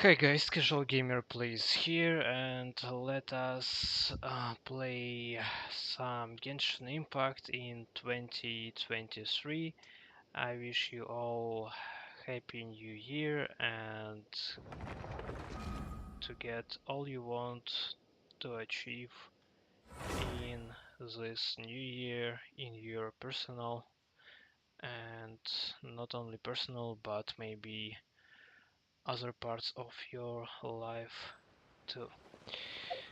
Hey guys, Casual Gamer plays here, and let us play some Genshin Impact in 2023. I wish you all Happy New Year and to get all you want to achieve in this new year in your personal and not only personal but maybe other parts of your life too.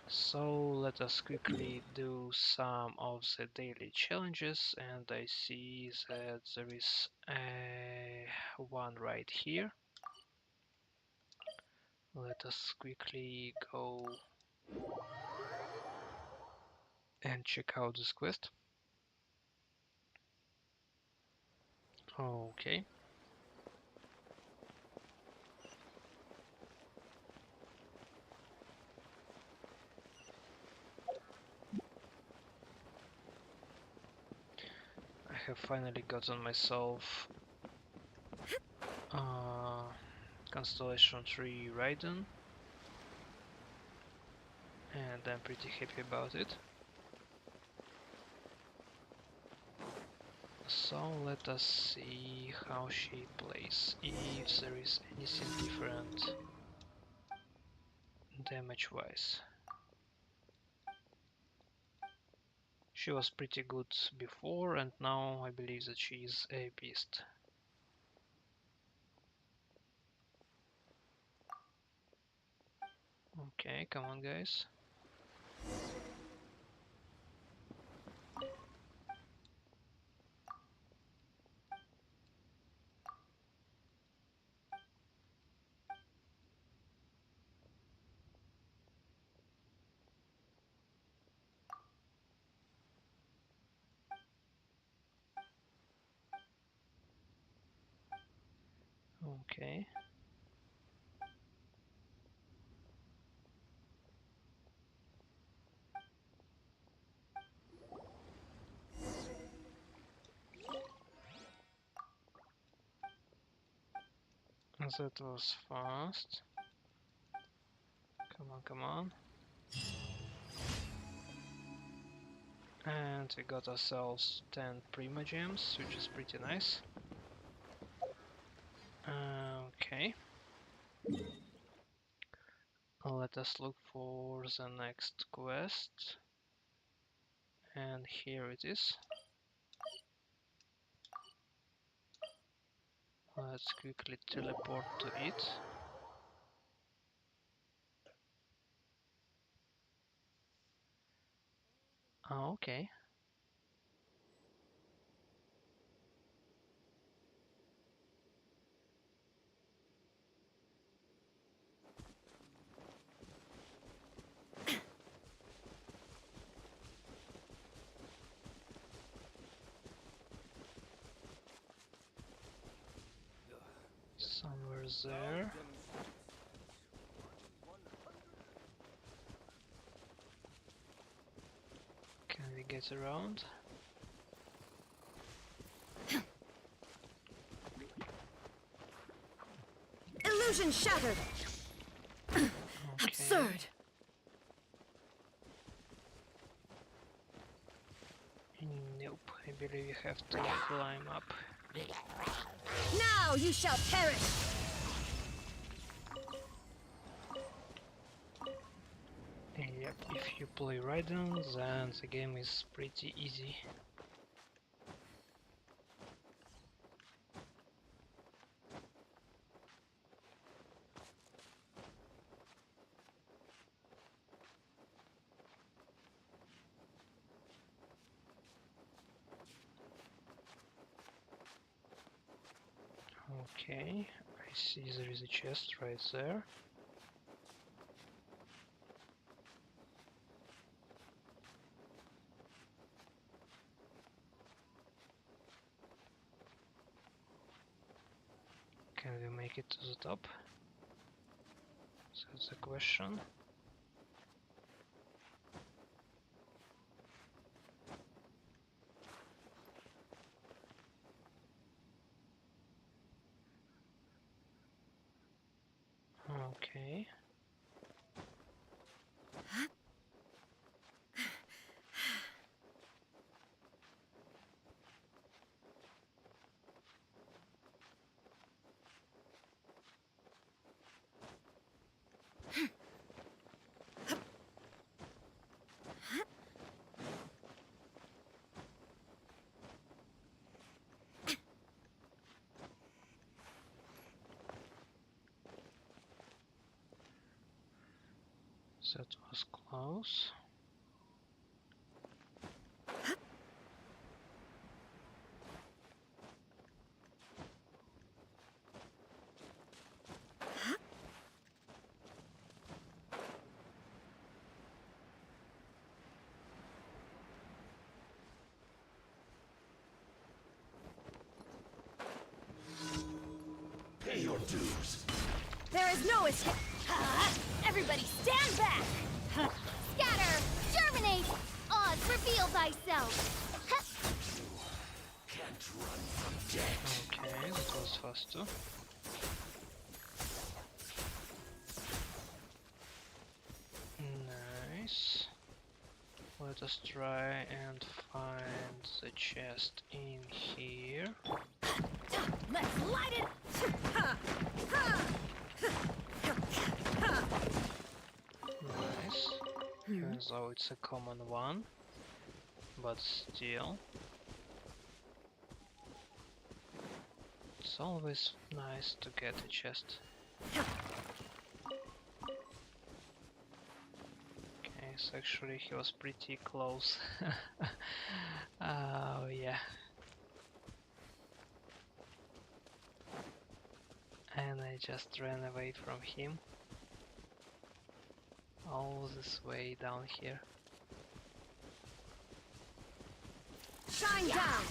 So let us quickly do some of the daily challenges, and I see that there is one right here. Let us quickly go and check out this quest. Okay. I have finally gotten myself Constellation 3 Raiden, and I'm pretty happy about it. So let us see how she plays, if there is anything different damage wise. She was pretty good before, and now I believe that she is a beast. Okay, come on guys. Okay. That was fast. Come on, come on. And we got ourselves 10 Prima Gems, which is pretty nice. Okay. Let us look for the next quest. And here it is. Let's quickly teleport to it. Okay. Somewhere there. Can we get around? Illusion shattered! Okay. Absurd! Nope, I believe you have to climb up. Now you shall perish! Yep, if you play Raiden, then the game is pretty easy. Okay, I see there is a chest right there. Can we make it to the top? That's the question. Okay. That was close. Pay your dues. There is no escape. Everybody stand back! Scatter! Germinate! Oz, reveal thyself! Can't run from death. Okay, that was fast too. Nice. Let us try and find the chest in here. Let's light it. Nice. Even though it's a common one, but still. It's always nice to get a chest. Okay, so actually he was pretty close. Oh yeah. And I just ran away from him. All this way down here. Shine down.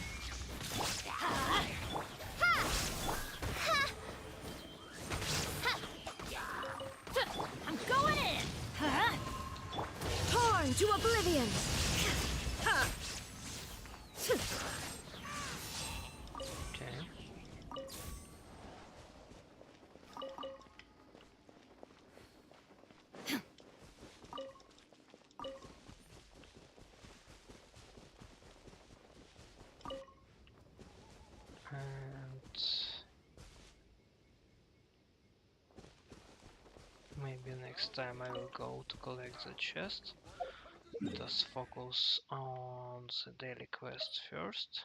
I'm going in! Torn to oblivion. Okay. And maybe next time I will go to collect the chest. Let us focus on the daily quest first.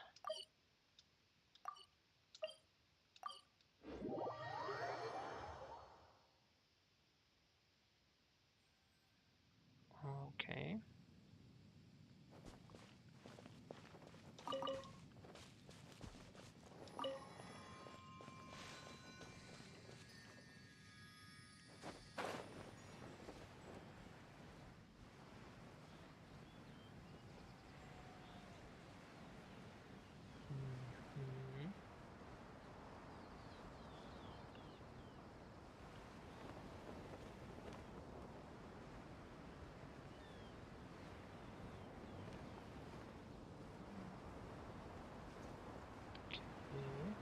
Okay. Mhm.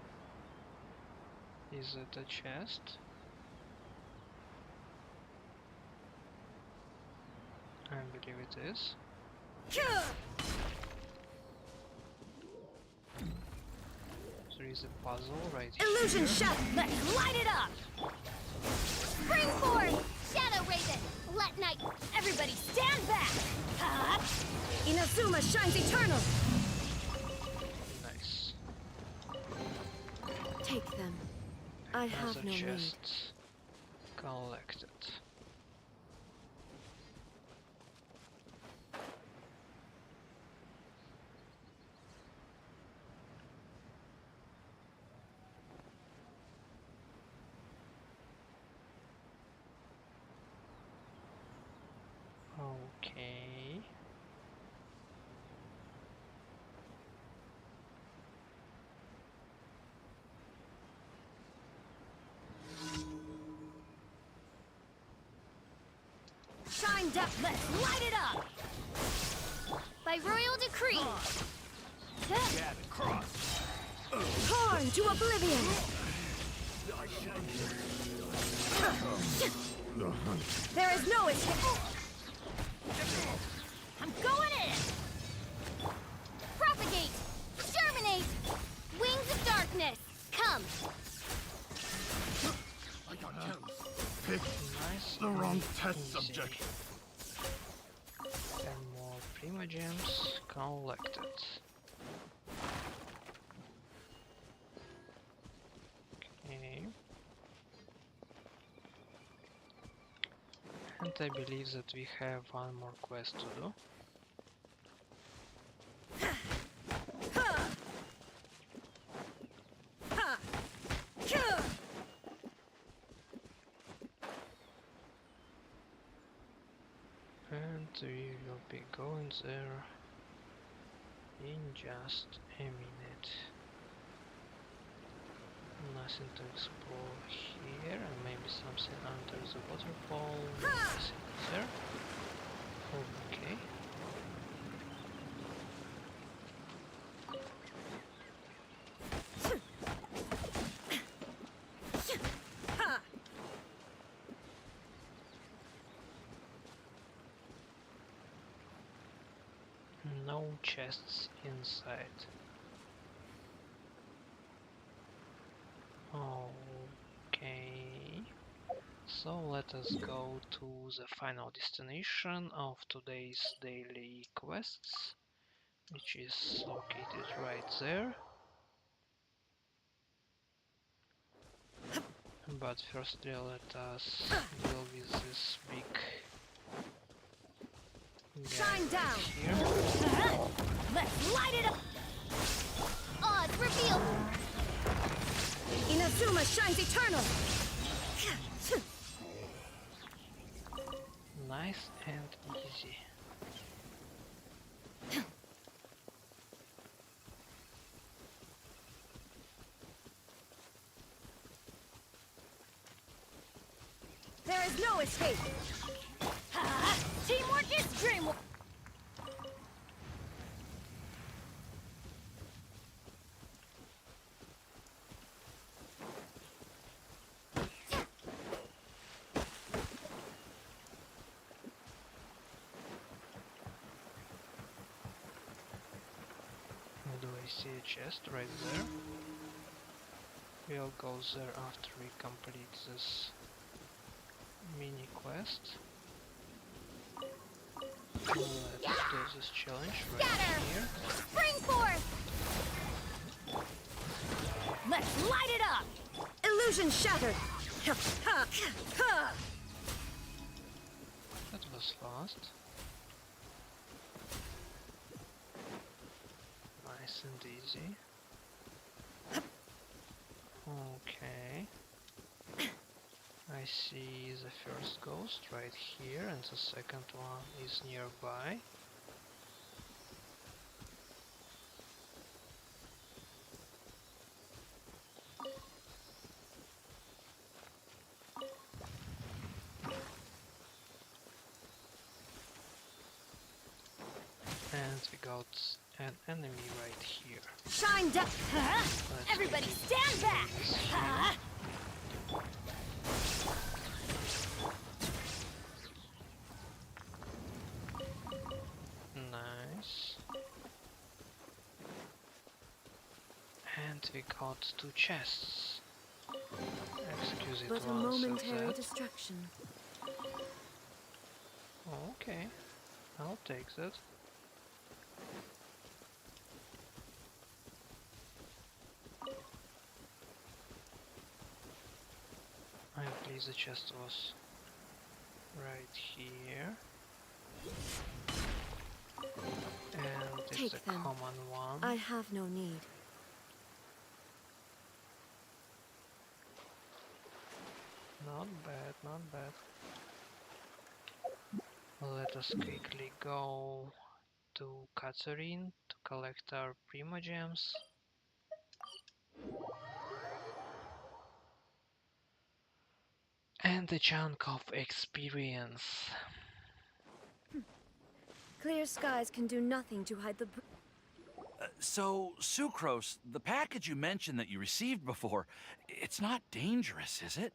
Is it a chest? I believe it is. There is a puzzle right Illusion here. shattered. Let's light it up! Spring forth! Shadow Raven! Let night! Everybody stand back! Inazuma shines eternal. Nice. Take them. I have Another no need. chest collected. Okay. Shine down. Let's light it up! By royal decree! Jab and cross. Torn to oblivion. The hunt. There is no escape. I'm going in! Propagate! Germinate! Wings of darkness! Come! I got careless. Pick Nice. the wrong and test easy. subject. And more prima gems collected. Okay. And I believe that we have one more quest to do. And we will be going there in just a minute. Nothing to explore here, and maybe something under the waterfall. Nothing there. Okay. No chests inside. Okay. So let us go to the final destination of today's daily quests, which is located right there. But firstly, let us deal with this big guy Shine right down. here. Let's light it up! Odds revealed! Inazuma shines eternal. Nice and easy. There is no escape. Teamwork is dreamwork! Do I see a chest right there? We'll go there after we complete this mini quest. Let's do this challenge right Scatter! here. Spring forth! Let's light it up! Illusion shattered. That was fast. Nice and easy. Okay. I see the first ghost right here, and the second one is nearby. And we got an enemy right here. Shine down. Let's Everybody take stand back! this here. Nice. And we got 2 chests. Excuse it But a once at momentary that. distraction. Okay, I'll take that. I believe the chest was right here. And it's Take a them. common one. I have no need. Not bad, not bad. Let us quickly go to Catherine to collect our Prima Gems. And a chunk of experience. Clear skies can do nothing to hide the... So, Sucrose, the package you mentioned that you received before, it's not dangerous, is it?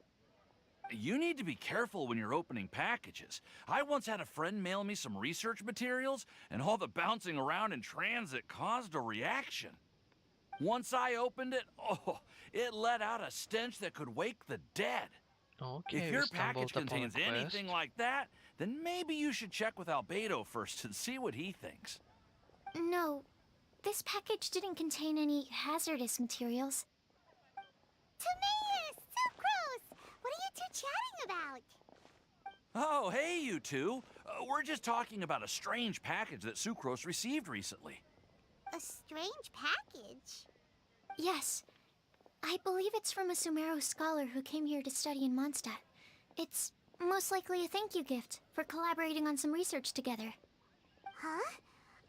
You need to be careful when you're opening packages. I once had a friend mail me some research materials, and all the bouncing around in transit caused a reaction. Once I opened it, oh, it let out a stench that could wake the dead. Okay, If we your stumbled package upon a contains quest. anything like that, then maybe you should check with Albedo first and see what he thinks. No, this package didn't contain any hazardous materials. Timaeus! Sucrose! What are you two chatting about? Oh, hey, you two. We're just talking about a strange package that Sucrose received recently. A strange package? Yes. I believe it's from a Sumeru scholar who came here to study in Mondstadt. It's most likely a thank you gift for collaborating on some research together. Huh?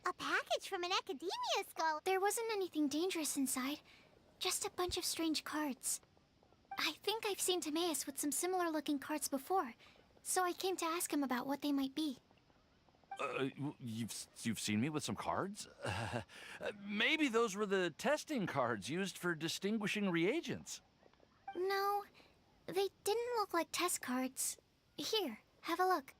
A package from an academia scholar? There wasn't anything dangerous inside. Just a bunch of strange cards. I think I've seen Timaeus with some similar looking cards before, so I came to ask him about what they might be. You've seen me with some cards? Maybe those were the testing cards used for distinguishing reagents. No, they didn't look like test cards. Here, have a look.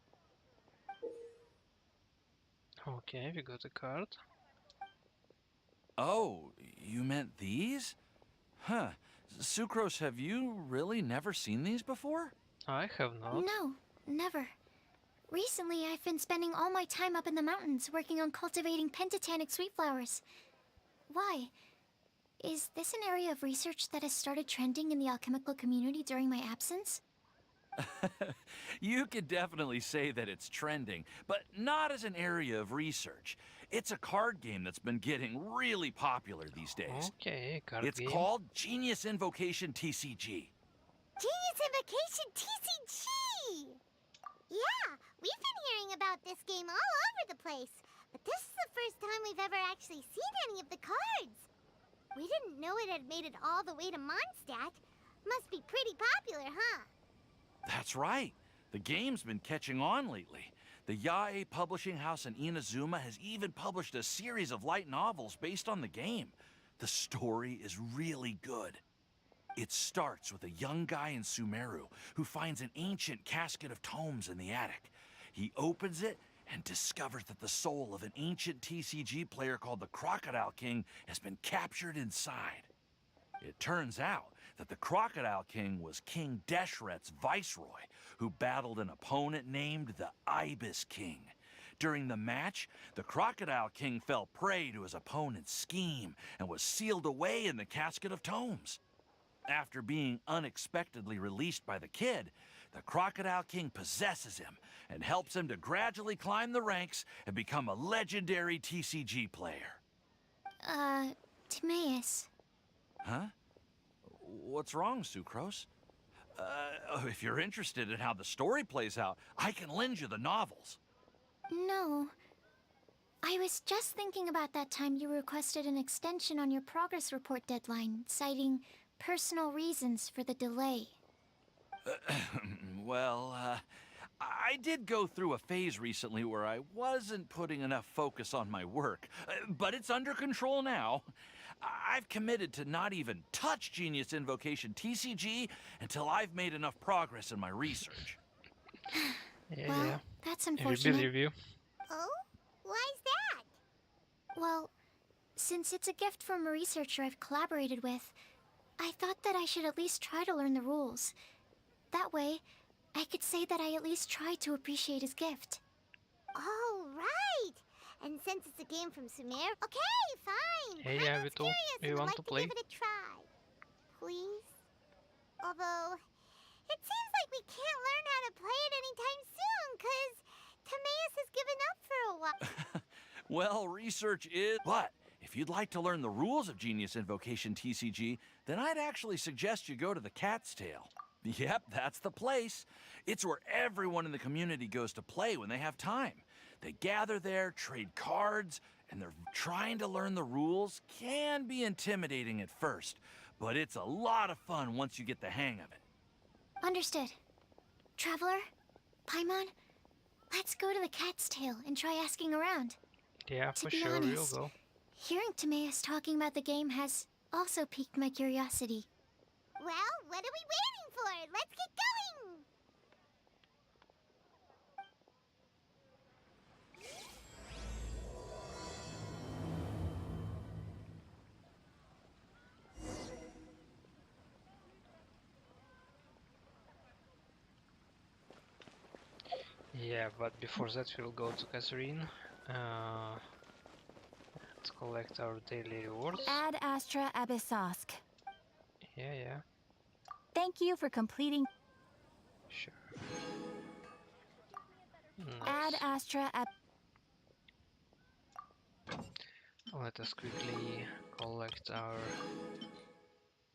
Okay, we got a card. Oh, you meant these? Huh. Sucrose, have you really never seen these before? I have not. No, never. Recently, I've been spending all my time up in the mountains working on cultivating pentatonic sweet flowers. Why? Is this an area of research that has started trending in the alchemical community during my absence? You could definitely say that it's trending, but not as an area of research. It's a card game that's been getting really popular these days. Okay, card It's game. called Genius Invocation TCG. Genius Invocation TCG! Yeah, we've been hearing about this game all over the place, but this is the first time we've ever actually seen any of the cards. We didn't know it had made it all the way to Mondstadt. Must be pretty popular, huh? That's right. The game's been catching on lately. The Yae publishing house in Inazuma has even published a series of light novels based on the game. The story is really good. It starts with a young guy in Sumeru who finds an ancient casket of tomes in the attic. He opens it and discovers that the soul of an ancient TCG player called the Crocodile King has been captured inside. It turns out that the Crocodile King was King Deshret's viceroy, who battled an opponent named the Ibis King. During the match, the Crocodile King fell prey to his opponent's scheme and was sealed away in the casket of tomes. After being unexpectedly released by the kid, the Crocodile King possesses him and helps him to gradually climb the ranks and become a legendary TCG player. Timaeus. Huh? What's wrong, Sucrose? If you're interested in how the story plays out, I can lend you the novels. No. I was just thinking about that time you requested an extension on your progress report deadline, citing personal reasons for the delay. Well, I did go through a phase recently where I wasn't putting enough focus on my work, but it's under control now. I've committed to not even touch Genius Invocation TCG until I've made enough progress in my research. Yeah, Well, yeah. that's We unfortunate. believe you. Oh? Why's that? Well, since it's a gift from a researcher I've collaborated with, I thought that I should at least try to learn the rules. That way, I could say that I at least tried to appreciate his gift. Oh, right! And since it's a game from Sumer... Okay, fine! Hey, yeah, we do. We want to play. Give it a try. Please? Although, it seems like we can't learn how to play it anytime soon, because Timaeus has given up for a while. Well, research is... But if you'd like to learn the rules of Genius Invocation TCG, then I'd actually suggest you go to the Cat's Tail. Yep, that's the place. It's where everyone in the community goes to play when they have time. They gather there, trade cards, and they're trying to learn the rules. Can be intimidating at first, but it's a lot of fun once you get the hang of it. Understood. Traveler? Paimon? Let's go to the Cat's Tail and try asking around. Yeah, To for be sure, honest, we'll go. Hearing Timaeus talking about the game has also piqued my curiosity. Well, what are we waiting for? Let's get going! Yeah, but before that we'll go to Catherine to collect our daily rewards. Ad Astra Abyssosk. Yeah, Thank you for completing sure. Ad Nice. Astra Ab. Let us quickly collect our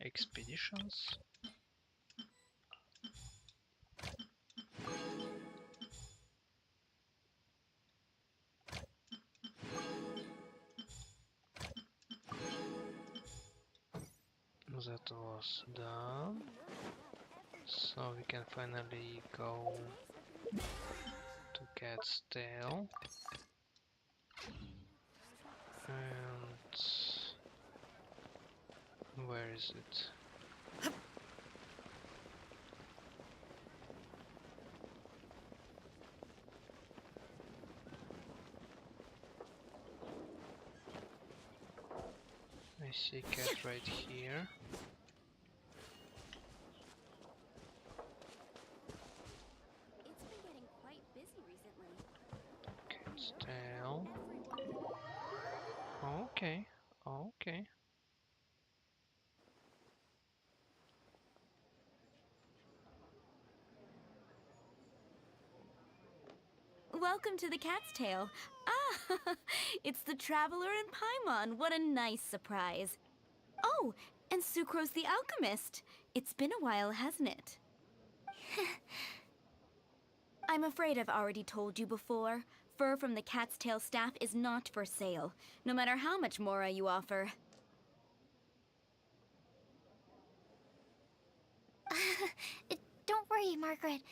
expeditions. That was done. So we can finally go to Cat's Tail. And where is it? I see a cat right here. It's been getting quite busy recently. Cat's Tail. Okay, okay. Welcome to the Cat's Tail. Ah, it's the Traveler and Paimon. What a nice surprise. Oh, and Sucrose the Alchemist. It's been a while, hasn't it? I'm afraid I've already told you before. Fur from the Cat's Tail staff is not for sale, no matter how much Mora you offer. Don't worry, Margaret.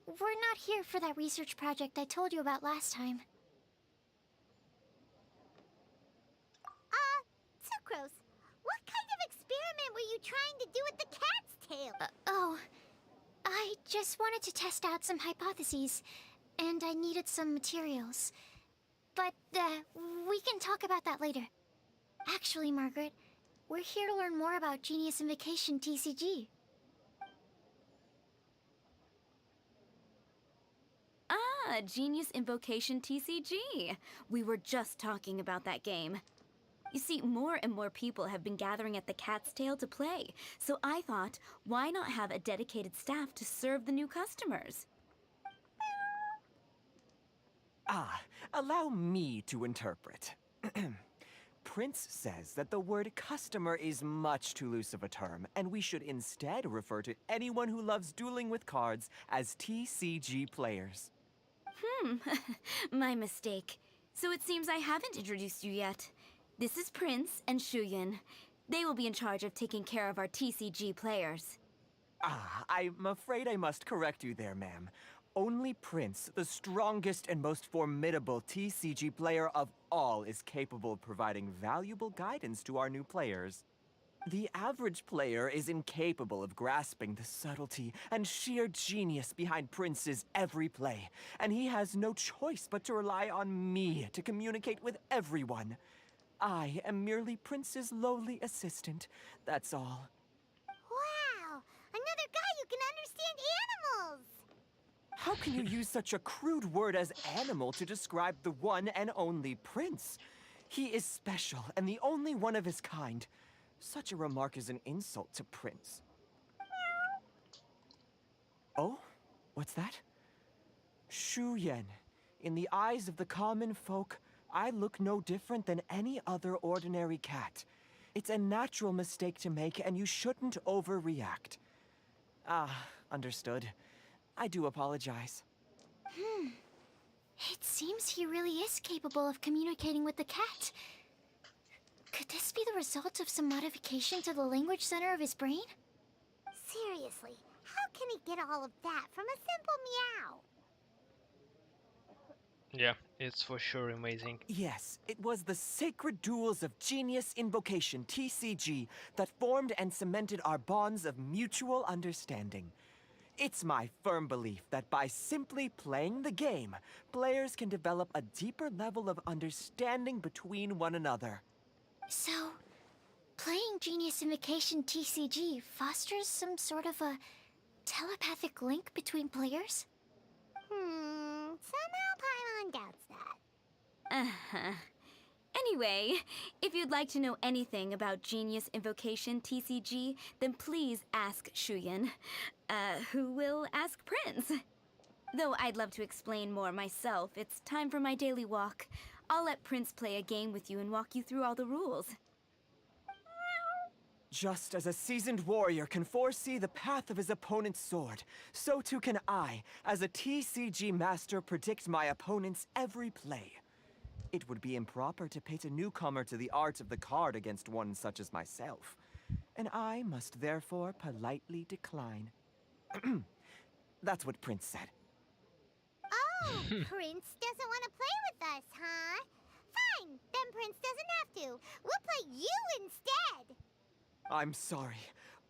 We're not here for that research project I told you about last time. Sucrose, what kind of experiment were you trying to do with the cat's tail? Oh, I just wanted to test out some hypotheses, and I needed some materials. But, we can talk about that later. Actually, Margaret, we're here to learn more about Genius Invocation TCG. Ah, Genius Invocation TCG. We were just talking about that game. You see, more and more people have been gathering at the Cat's Tail to play, so I thought, why not have a dedicated staff to serve the new customers? Ah, allow me to interpret. Prince says that the word customer is much too loose of a term, and we should instead refer to anyone who loves dueling with cards as TCG players. My mistake. So it seems I haven't introduced you yet. This is Prince and Shuyan. They will be in charge of taking care of our TCG players. Ah, I'm afraid I must correct you there, ma'am. Only Prince, the strongest and most formidable TCG player of all, is capable of providing valuable guidance to our new players. The average player is incapable of grasping the subtlety and sheer genius behind Prince's every play, and he has no choice but to rely on me to communicate with everyone. I am merely Prince's lowly assistant, that's all. Wow! Another guy who can understand animals! How can you use such a crude word as animal to describe the one and only Prince? He is special and the only one of his kind. Such a remark is an insult to Prince. Oh? What's that? Shu Yen. In the eyes of the common folk, I look no different than any other ordinary cat. It's a natural mistake to make, and you shouldn't overreact. Ah, understood. I do apologize. It seems he really is capable of communicating with the cat. Could this be the result of some modification to the language center of his brain? Seriously, how can he get all of that from a simple meow? Yeah, it's for sure amazing. Yes, it was the sacred duels of Genius Invocation, TCG, that formed and cemented our bonds of mutual understanding. It's my firm belief that by simply playing the game, players can develop a deeper level of understanding between one another. So, playing Genius Invocation TCG fosters some sort of a telepathic link between players? Somehow Paimon doubts that. Uh-huh. Anyway, if you'd like to know anything about Genius Invocation TCG, then please ask Shuyan, who will ask Prince. Though I'd love to explain more myself, it's time for my daily walk. I'll let Prince play a game with you and walk you through all the rules. Just as a seasoned warrior can foresee the path of his opponent's sword, so too can I, as a TCG master, predict my opponent's every play. It would be improper to pit a newcomer to the art of the card against one such as myself, and I must therefore politely decline. That's what Prince said. Oh, Prince doesn't want to play with us, huh? Fine, then Prince doesn't have to. We'll play you instead. I'm sorry,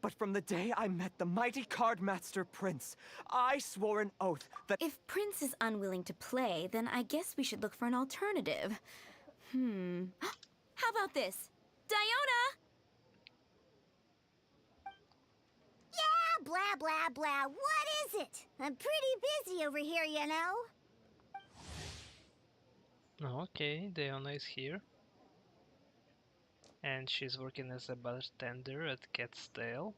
but from the day I met the mighty card master Prince, I swore an oath that— If Prince is unwilling to play, then I guess we should look for an alternative. How about this? Diona! Yeah, blah, blah, blah. What is it? I'm pretty busy over here, you know. Okay, Diona is here. And she's working as a bartender at Cat's Tail,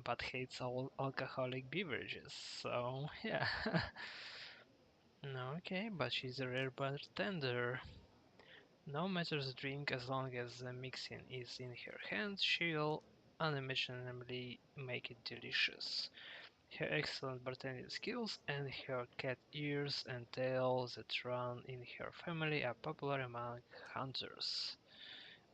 but hates all alcoholic beverages, so yeah. Okay, but she's a rare bartender. No matter the drink, as long as the mixing is in her hands, she'll unimaginably make it delicious. Her excellent bartending skills and her cat ears and tail that run in her family are popular among hunters,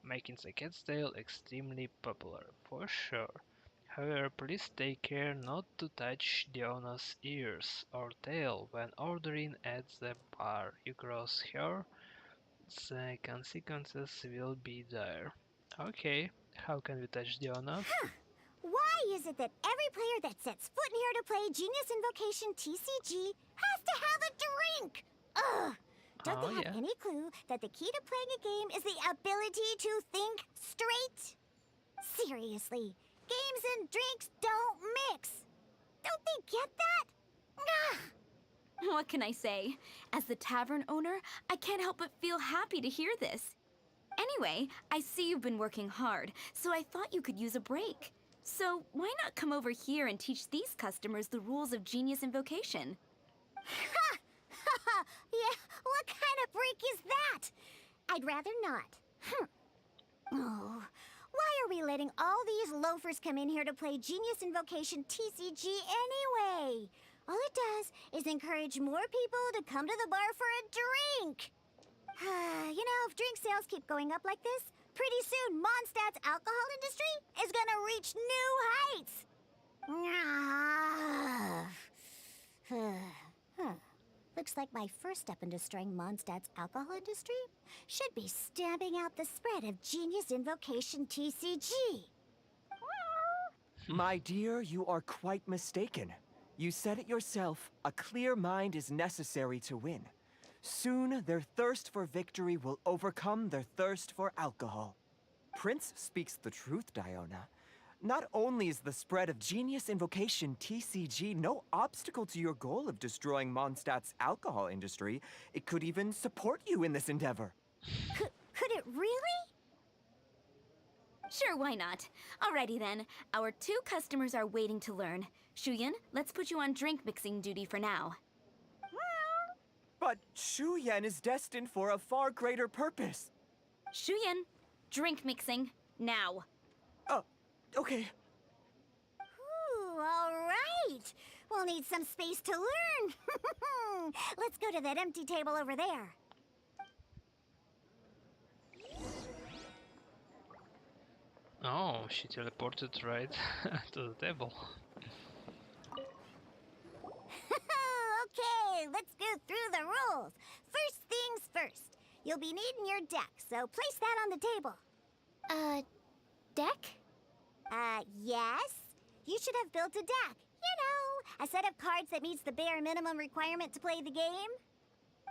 making the cat's tail extremely popular, for sure. However, please take care not to touch Diona's ears or tail when ordering at the bar. You cross her, the consequences will be dire. Okay, how can we touch Diona? Why is it that every player that sets foot in here to play Genius Invocation TCG has to have a drink? Ugh! Don't Oh, they have yeah. any clue that the key to playing a game is the ability to think straight? Seriously, games and drinks don't mix. Don't they get that? Ugh! What can I say? As the tavern owner, I can't help but feel happy to hear this. Anyway, I see you've been working hard, so I thought you could use a break. So why not come over here and teach these customers the rules of Genius Invocation? Ha! Ha ha! Yeah, what kind of break is that? I'd rather not. Oh, why are we letting all these loafers come in here to play Genius Invocation TCG anyway? All it does is encourage more people to come to the bar for a drink. You know, if drink sales keep going up like this, pretty soon Mondstadt's alcohol industry is gonna reach new heights. Looks like my first step in destroying Mondstadt's alcohol industry should be stamping out the spread of Genius Invocation TCG. My dear, you are quite mistaken. You said it yourself, a clear mind is necessary to win. Soon, their thirst for victory will overcome their thirst for alcohol. Prince speaks the truth, Diona. Not only is the spread of Genius Invocation TCG no obstacle to your goal of destroying Mondstadt's alcohol industry, it could even support you in this endeavor. Could it really? Sure, why not? Alrighty then. Our 2 customers are waiting to learn. Shuyan, let's put you on drink mixing duty for now. But Shu Yan is destined for a far greater purpose. Shuyan, drink mixing, now. Okay. Ooh, all right. We'll need some space to learn. Let's go to that empty table over there. Oh, she teleported right to the table. Okay, let's go through the rules. First things first. You'll be needing your deck, so place that on the table. Deck? Yes. You should have built a deck. You know, a set of cards that meets the bare minimum requirement to play the game.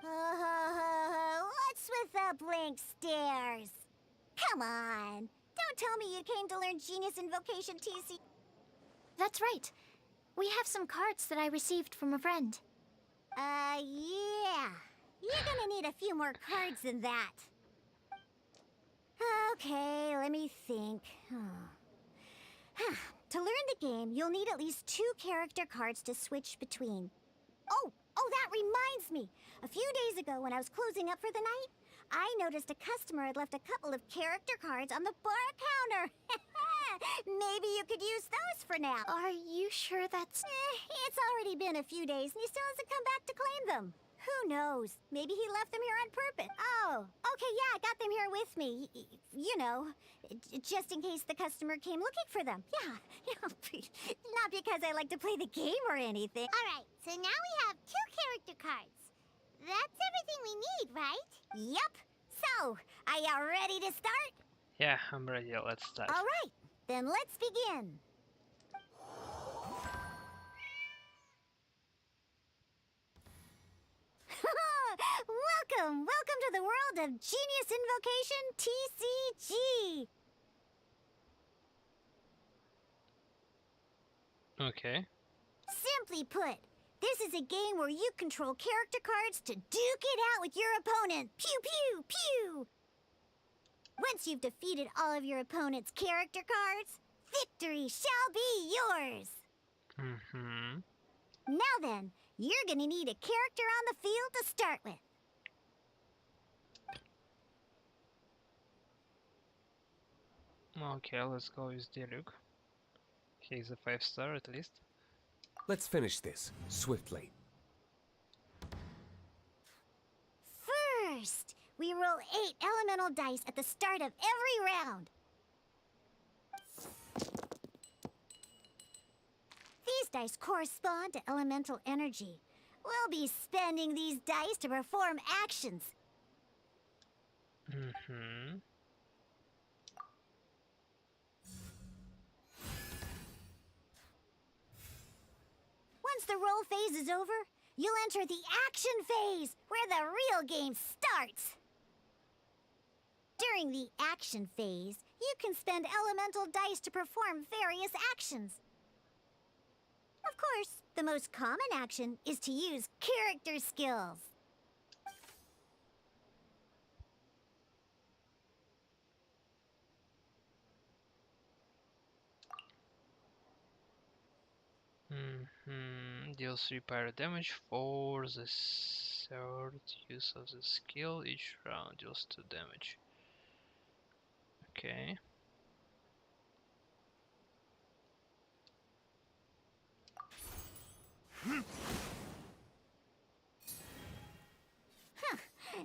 What's with the blank stares? Come on. Don't tell me you came to learn Genius Invocation TC. That's right. We have some cards that I received from a friend. Yeah. You're gonna need a few more cards than that. Okay, let me think. To learn the game, you'll need at least 2 character cards to switch between. Oh, that reminds me. A few days ago, when I was closing up for the night, I noticed a customer had left a couple of character cards on the bar counter. Maybe you could use those for now. Are you sure that's... It's already been a few days and he still hasn't come back to claim them. Who knows? Maybe he left them here on purpose. Oh, okay, yeah, I got them here with me. You know, just in case the customer came looking for them. Yeah, not because I like to play the game or anything. All right, so now we have 2 character cards. That's everything we need, right? Yep. So, are you ready to start? Yeah, I'm ready. Let's start. All right, then let's begin. Welcome to the world of Genius Invocation TCG. Okay. Simply put, this is a game where you control character cards to duke it out with your opponent. Pew, pew, pew! Once you've defeated all of your opponent's character cards, victory shall be yours. Mm-hmm. Now then, you're gonna need a character on the field to start with. Okay, let's go with Diluc. He's a 5-star at least. Let's finish this swiftly. First, we roll 8 elemental dice at the start of every round. These dice correspond to elemental energy. We'll be spending these dice to perform actions. Mm-hmm. Once the roll phase is over, you'll enter the action phase, where the real game starts. During the action phase, you can spend elemental dice to perform various actions. Of course, the most common action is to use character skills. Deals 3 pyro damage for the 3rd use of the skill. Each round deals 2 damage. Okay.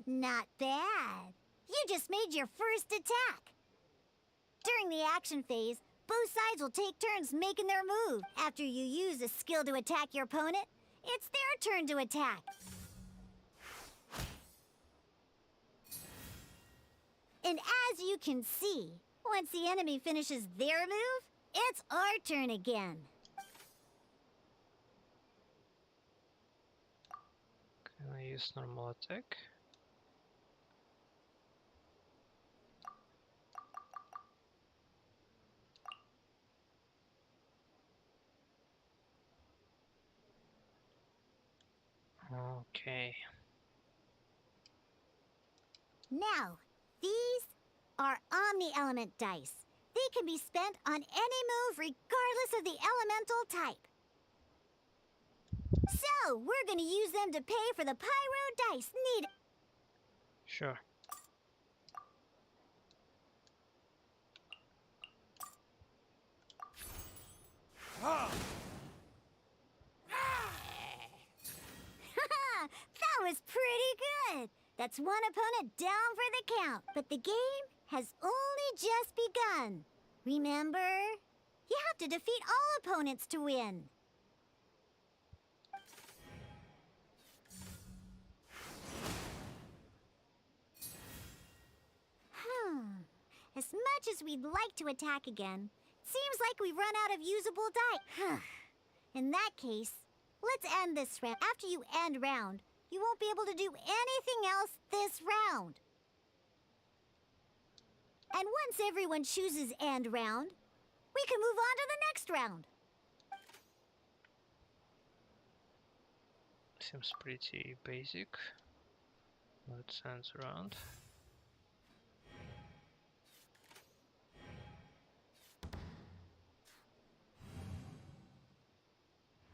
Not bad. You just made your first attack. During the action phase, both sides will take turns making their move. After you use a skill to attack your opponent, it's their turn to attack. And as you can see, once the enemy finishes their move, it's our turn again. Can I use normal attack? Okay. Now, these are Omni-Element dice. They can be spent on any move regardless of the elemental type. So, we're gonna use them to pay for the pyro dice needed. Sure. That was pretty good. That's one opponent down for the count. But the game has only just begun. Remember? You have to defeat all opponents to win. As much as we'd like to attack again, seems like we've run out of usable die. In that case, let's end this round. After you end round, you won't be able to do anything else this round. And once everyone chooses end round, we can move on to the next round. Seems pretty basic. Let's hands around.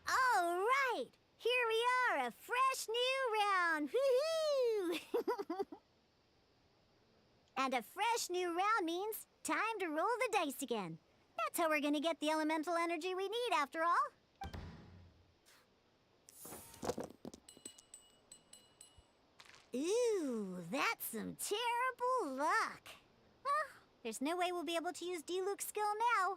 All right, here we are, a fresh new round. Woohoo! And a fresh new round means time to roll the dice again. That's how we're gonna get the elemental energy we need, after all. Ooh, that's some terrible luck. Well, there's no way we'll be able to use Diluc's skill now.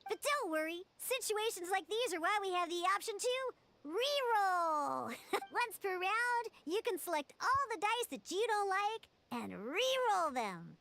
But don't worry, situations like these are why we have the option to reroll. Once per round, you can select all the dice that you don't like and reroll them.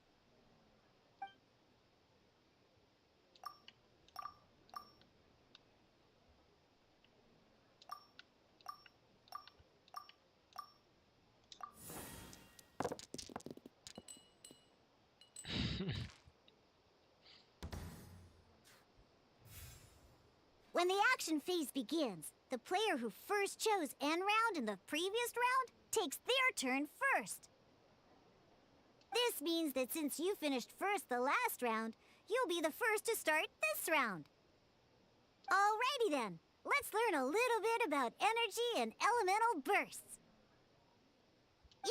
When the action phase begins, the player who first chose end round in the previous round takes their turn first. This means that since you finished first the last round, you'll be the first to start this round. Alrighty then, let's learn a little bit about energy and elemental bursts.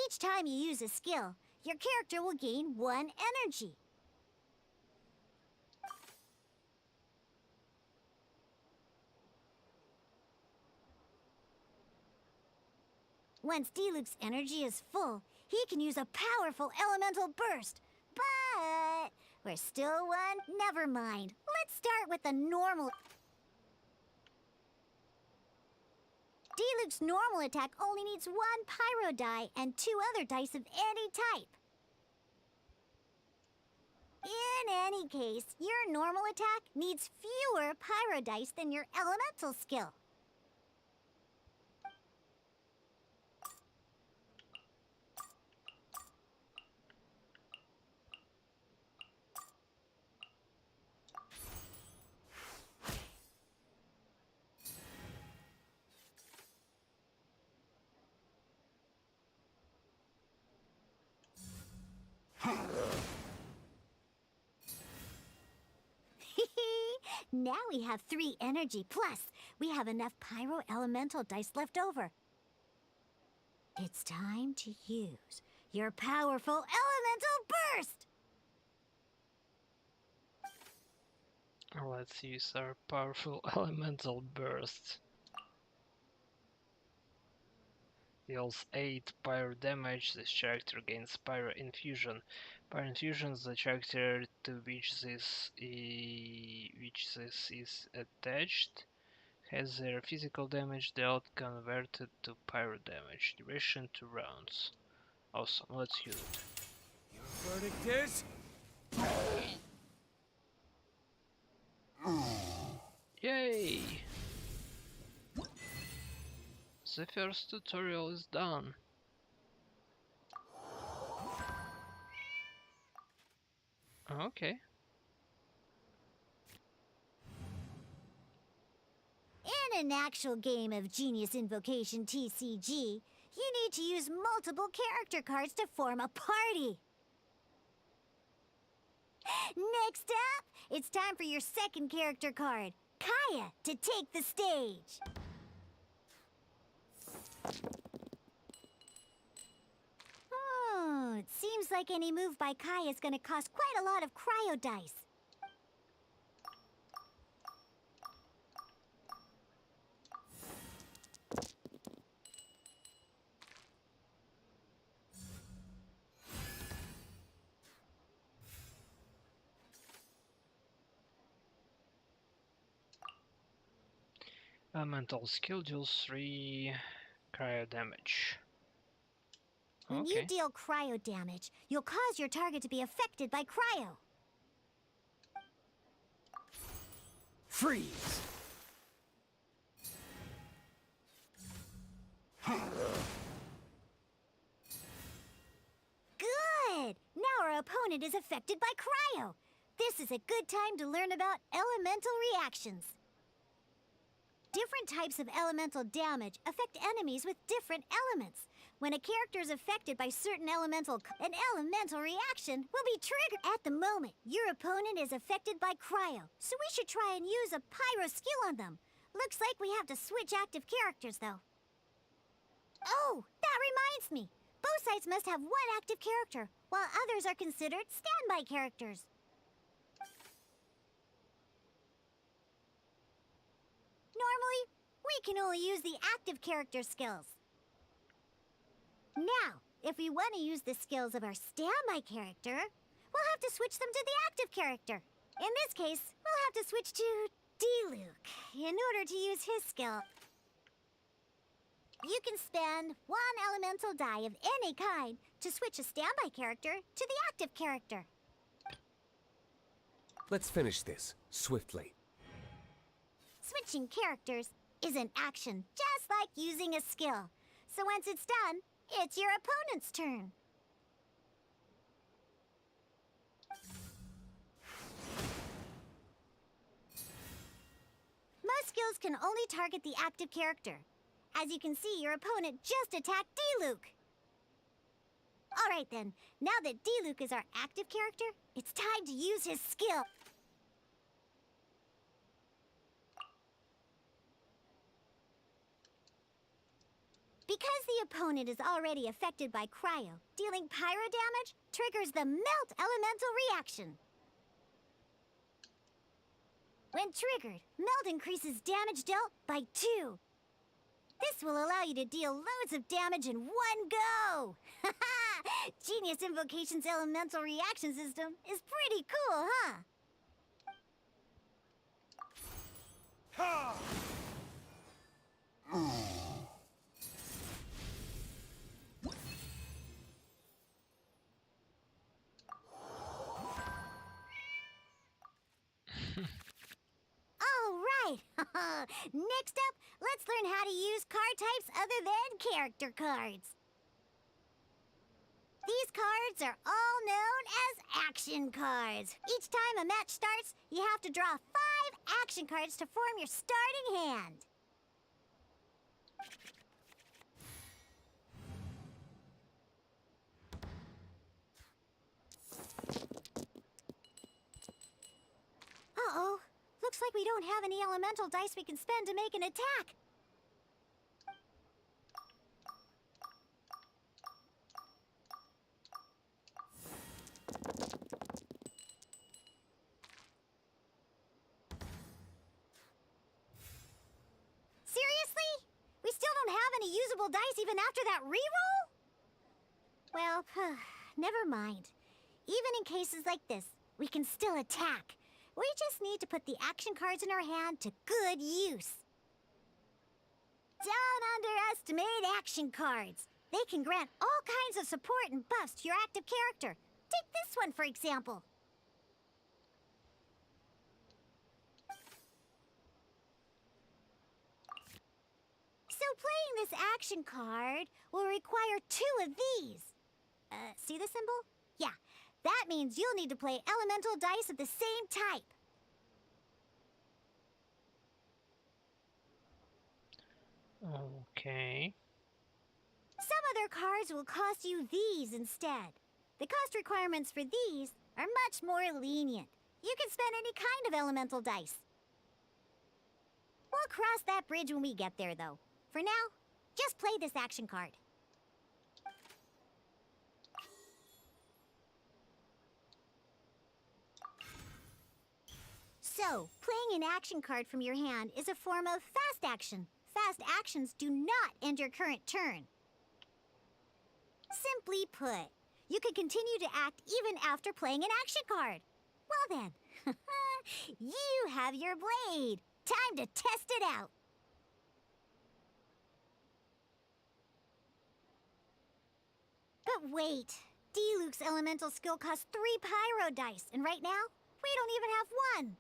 Each time you use a skill, your character will gain 1 energy. Once Diluc's energy is full, he can use a powerful elemental burst. But we're still one. Never mind. Let's start with the normal. Diluc's normal attack only needs 1 pyro die and 2 other dice of any type. In any case, your normal attack needs fewer pyro dice than your elemental skill. Now we have 3 energy, plus we have enough pyro elemental dice left over. It's time to use your powerful elemental burst! Let's use our powerful elemental burst. Deals 8 pyro damage. This character gains pyro infusion. Pyro infusion is the character to which this is attached has their physical damage dealt converted to pyro damage. Duration 2 rounds. Awesome, let's use it. Your verdict is? Yay! The first tutorial is done. Okay. In an actual game of Genius Invocation TCG, you need to use multiple character cards to form a party. Next up, it's time for your second character card, Kaya, to take the stage. Oh, it seems like any move by Kaya is going to cost quite a lot of cryo dice. Elemental skill deals 3 cryo damage. When you deal cryo damage, you'll cause your target to be affected by cryo. Freeze! Good! Now our opponent is affected by cryo. This is a good time to learn about elemental reactions. Different types of elemental damage affect enemies with different elements. When a character is affected by certain an elemental reaction will be triggered. At the moment, your opponent is affected by cryo, so we should try and use a pyro skill on them. Looks like we have to switch active characters, though. Oh, that reminds me. Both sides must have one active character, while others are considered standby characters. Normally, we can only use the active character skills. Now, if we want to use the skills of our standby character, we'll have to switch them to the active character. In this case, we'll have to switch to D-Luke in order to use his skill. You can spend one elemental die of any kind to switch a standby character to the active character. Let's finish this swiftly. Switching characters is an action, just like using a skill. So once it's done, it's your opponent's turn. Most skills can only target the active character. As you can see, your opponent just attacked D-Luke. Alright then, now that D-Luke is our active character, it's time to use his skill. Because the opponent is already affected by cryo, dealing pyro damage triggers the melt elemental reaction. When triggered, melt increases damage dealt by 2. This will allow you to deal loads of damage in one go! Genius Invocation's elemental reaction system is pretty cool, huh? Ha! Alright! Next up, let's learn how to use card types other than character cards. These cards are all known as action cards. Each time a match starts, you have to draw 5 action cards to form your starting hand. Uh-oh. Looks like we don't have any elemental dice we can spend to make an attack. Seriously? We still don't have any usable dice even after that reroll? Well, never mind. Even in cases like this, we can still attack. We just need to put the action cards in our hand to good use. Don't underestimate action cards. They can grant all kinds of support and buffs to your active character. Take this one, for example. So playing this action card will require 2 of these. See the symbol? Yeah, that means you'll need to play elemental dice of the same type. Okay. Some other cards will cost you these instead. The cost requirements for these are much more lenient. You can spend any kind of elemental dice. We'll cross that bridge when we get there, though. For now, just play this action card. So, playing an action card from your hand is a form of fast action. Fast actions do not end your current turn. Simply put, you can continue to act even after playing an action card. Well then, you have your blade. Time to test it out. But wait, D-Luke's elemental skill costs 3 pyro dice, and right now, we don't even have 1.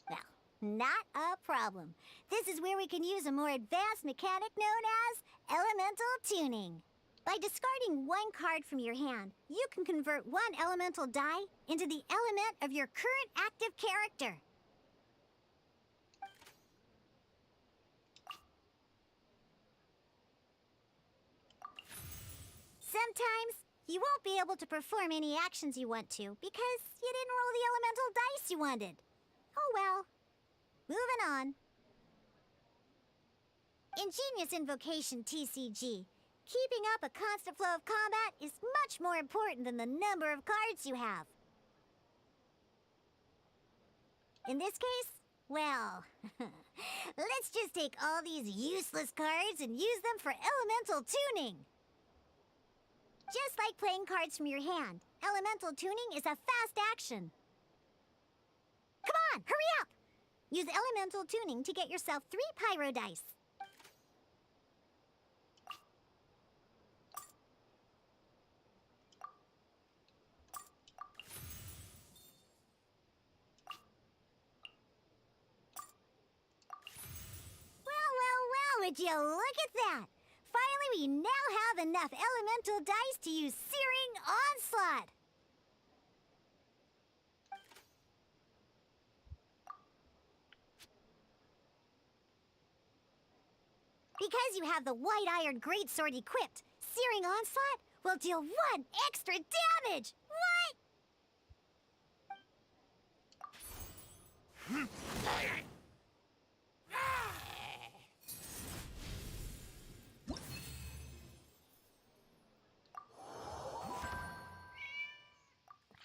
Well, not a problem. This is where we can use a more advanced mechanic known as elemental tuning. By discarding 1 card from your hand, you can convert 1 elemental die into the element of your current active character. Sometimes you won't be able to perform any actions you want to because you didn't roll the elemental dice you wanted. Oh well. Moving on. In Genius Invocation TCG, keeping up a constant flow of combat is much more important than the number of cards you have. In this case, well, let's just take all these useless cards and use them for elemental tuning. Just like playing cards from your hand, elemental tuning is a fast action. Come on, hurry up! Use elemental tuning to get yourself 3 pyro dice. Well, would you look at that? Finally, we now have enough elemental dice to use Searing Onslaught. Because you have the White Iron Greatsword equipped, Searing Onslaught will deal 1 extra damage! What?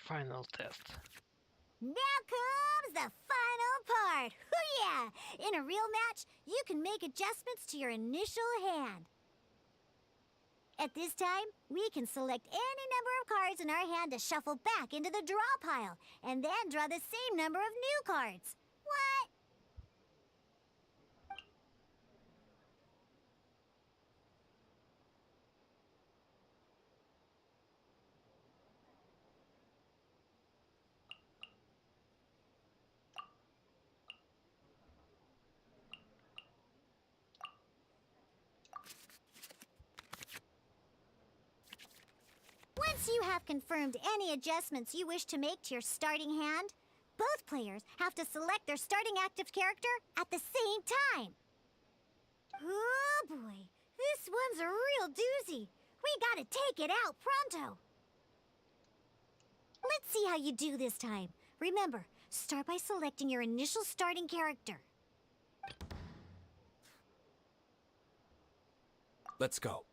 Final test. Now comes the final part! Hoo yeah! In a real match, you can make adjustments to your initial hand. At this time, we can select any number of cards in our hand to shuffle back into the draw pile, and then draw the same number of new cards. What? Once you have confirmed any adjustments you wish to make to your starting hand, both players have to select their starting active character at the same time. Oh boy, this one's a real doozy. We gotta take it out pronto. Let's see how you do this time. Remember, start by selecting your initial starting character. Let's go.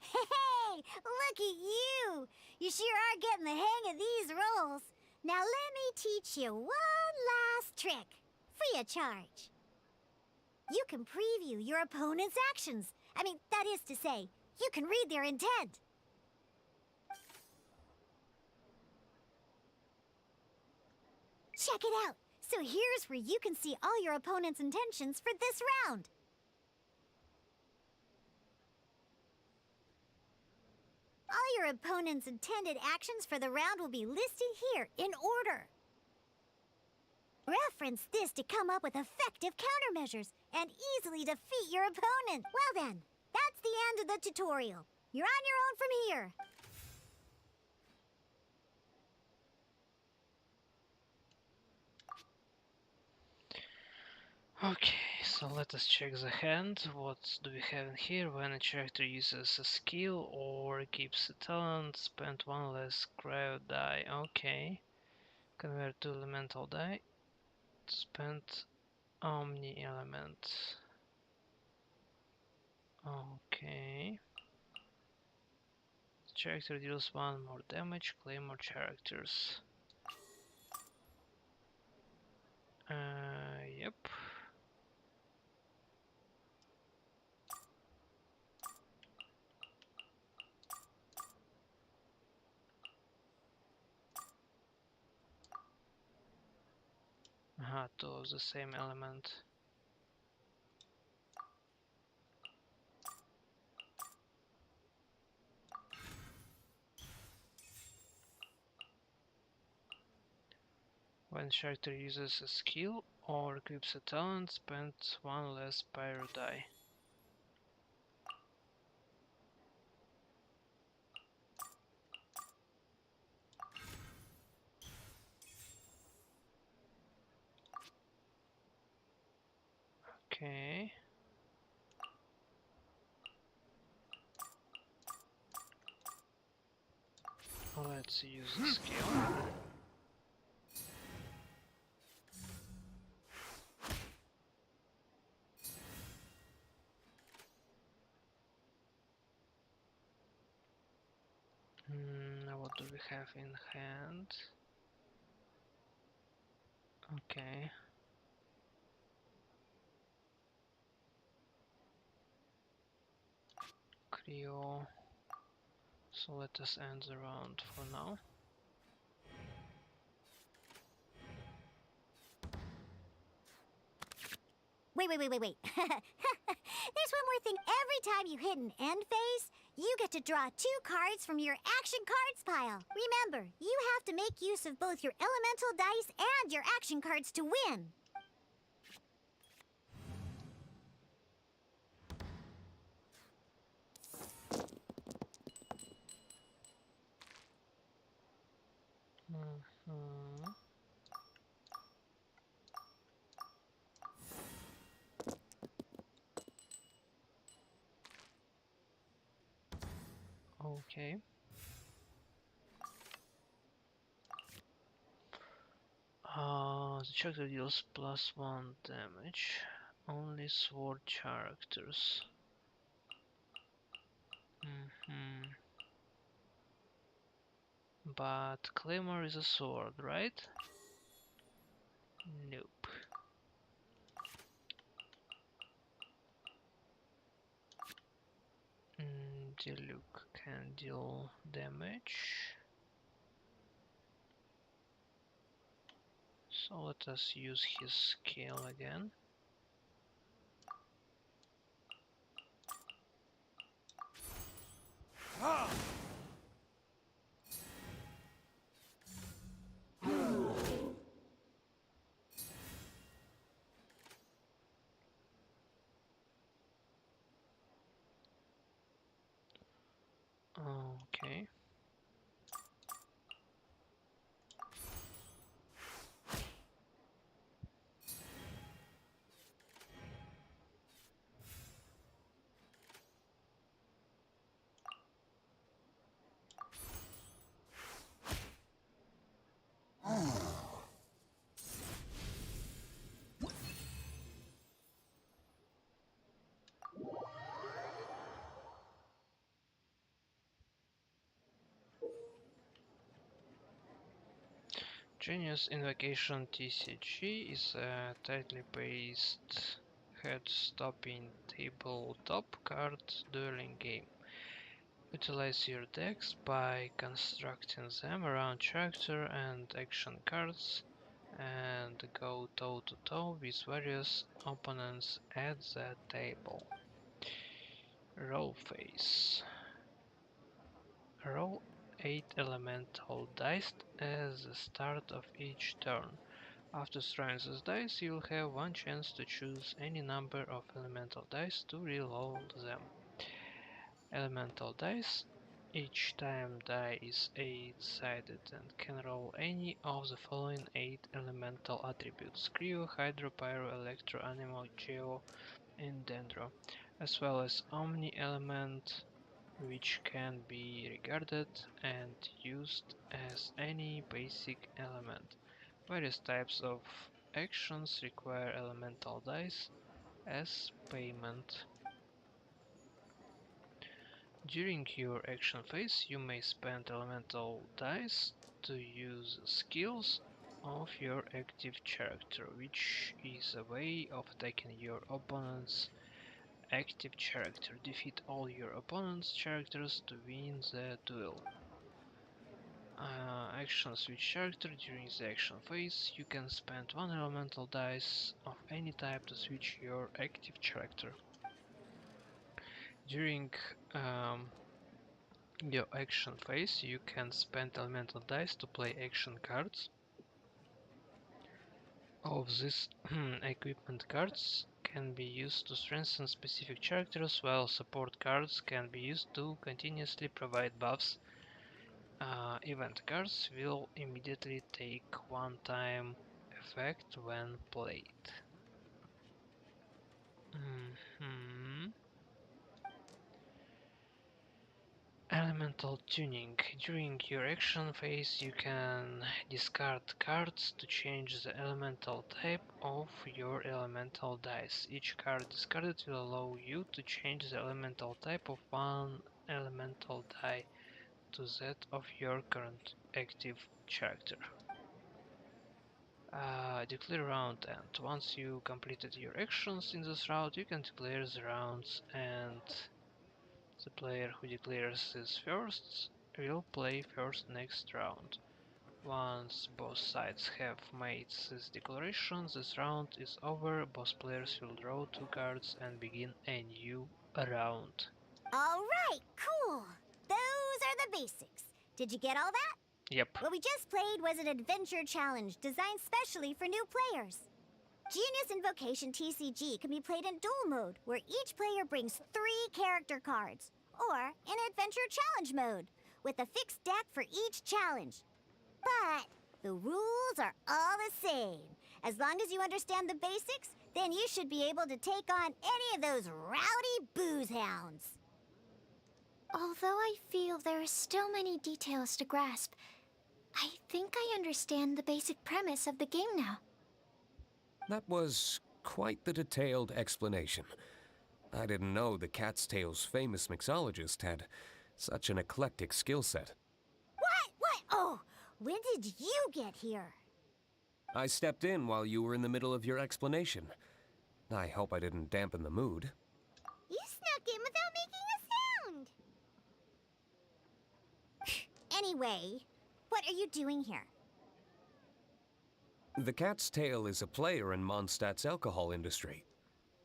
Hey, look at you! You sure are getting the hang of these rolls. Now let me teach you one last trick, free of charge. You can preview your opponent's actions. I mean, that is to say, you can read their intent. Check it out. So here's where you can see all your opponent's intentions for this round. All your opponent's intended actions for the round will be listed here in order. Reference this to come up with effective countermeasures and easily defeat your opponent. Well then, that's the end of the tutorial. You're on your own from here. Okay, so let us check the hand. What do we have in here? When a character uses a skill or keeps a talent, spend 1 less cryo die. Okay. Convert to elemental die. Spend omni element. Okay. Character deals 1 more damage, claim more characters. Yep. Aha, 2 of the same element. When character uses a skill or equips a talent, spend one less pyro die. Okay. Let's use the skill. Now what do we have in hand? Okay. Creo. So let us end the round for now. Wait. There's one more thing. Every time you hit an end phase, you get to draw 2 cards from your action cards pile. Remember, you have to make use of both your elemental dice and your action cards to win. Mhm. Okay. The character deals +1 damage. Only sword characters. But Claymore is a sword, right? Nope. Diluc can deal damage. So let us use his skill again. Okay. Genius Invocation TCG is a tightly paced, head-stopping tabletop card dueling game. Utilize your decks by constructing them around character and action cards and go toe-to-toe with various opponents at the table. Roll phase. Roll 8 elemental dice at the start of each turn. After throwing those dice, you'll have one chance to choose any number of elemental dice to reroll them. Elemental dice. Each time die is 8-sided and can roll any of the following 8 elemental attributes: Cryo, Hydro, Pyro, Electro, Animal, Geo, and Dendro, as well as Omni element, which can be regarded and used as any basic element. Various types of actions require elemental dice as payment. During your action phase, you may spend elemental dice to use skills of your active character, which is a way of attacking your opponent's active character. Defeat all your opponent's characters to win the duel. Action switch character. During the action phase, you can spend one elemental dice of any type to switch your active character. During your action phase, you can spend elemental dice to play action cards of these equipment cards can be used to strengthen specific characters, while support cards can be used to continuously provide buffs. Event cards will immediately take one-time effect when played. Mhm. Elemental tuning. During your action phase, you can discard cards to change the elemental type of your elemental dice. Each card discarded will allow you to change the elemental type of one elemental die to that of your current active character. Declare round end. Once you completed your actions in this round, you can declare the rounds, and the player who declares this first will play first next round. Once both sides have made this declaration, this round is over. Both players will draw two cards and begin a new round. All right, cool. Those are the basics. Did you get all that? Yep. What we just played was an adventure challenge designed specially for new players. Genius Invocation TCG can be played in duel mode, where each player brings 3 character cards, or in adventure challenge mode, with a fixed deck for each challenge. But the rules are all the same. As long as you understand the basics, then you should be able to take on any of those rowdy booze hounds. Although I feel there are still many details to grasp, I think I understand the basic premise of the game now. That was quite the detailed explanation. I didn't know the Cat's Tail's famous mixologist had such an eclectic skill set. What? Oh, when did you get here? I stepped in while you were in the middle of your explanation. I hope I didn't dampen the mood. You snuck in without making a sound. Anyway, what are you doing here? The Cat's Tail is a player in Mondstadt's alcohol industry.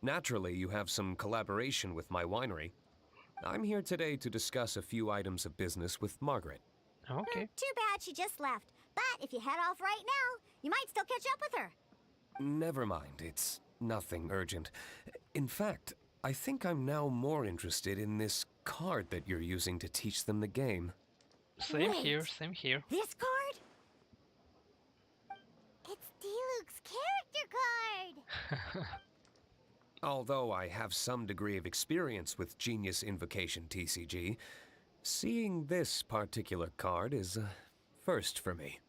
Naturally, you have some collaboration with my winery. I'm here today to discuss a few items of business with Margaret. Okay. Too bad she just left. But if you head off right now, you might still catch up with her. Never mind, it's nothing urgent. In fact, I think I'm now more interested in this card that you're using to teach them the game. Same Wait. here, same here. This card? It's Diluc's character card! Although I have some degree of experience with Genius Invocation TCG, seeing this particular card is a first for me.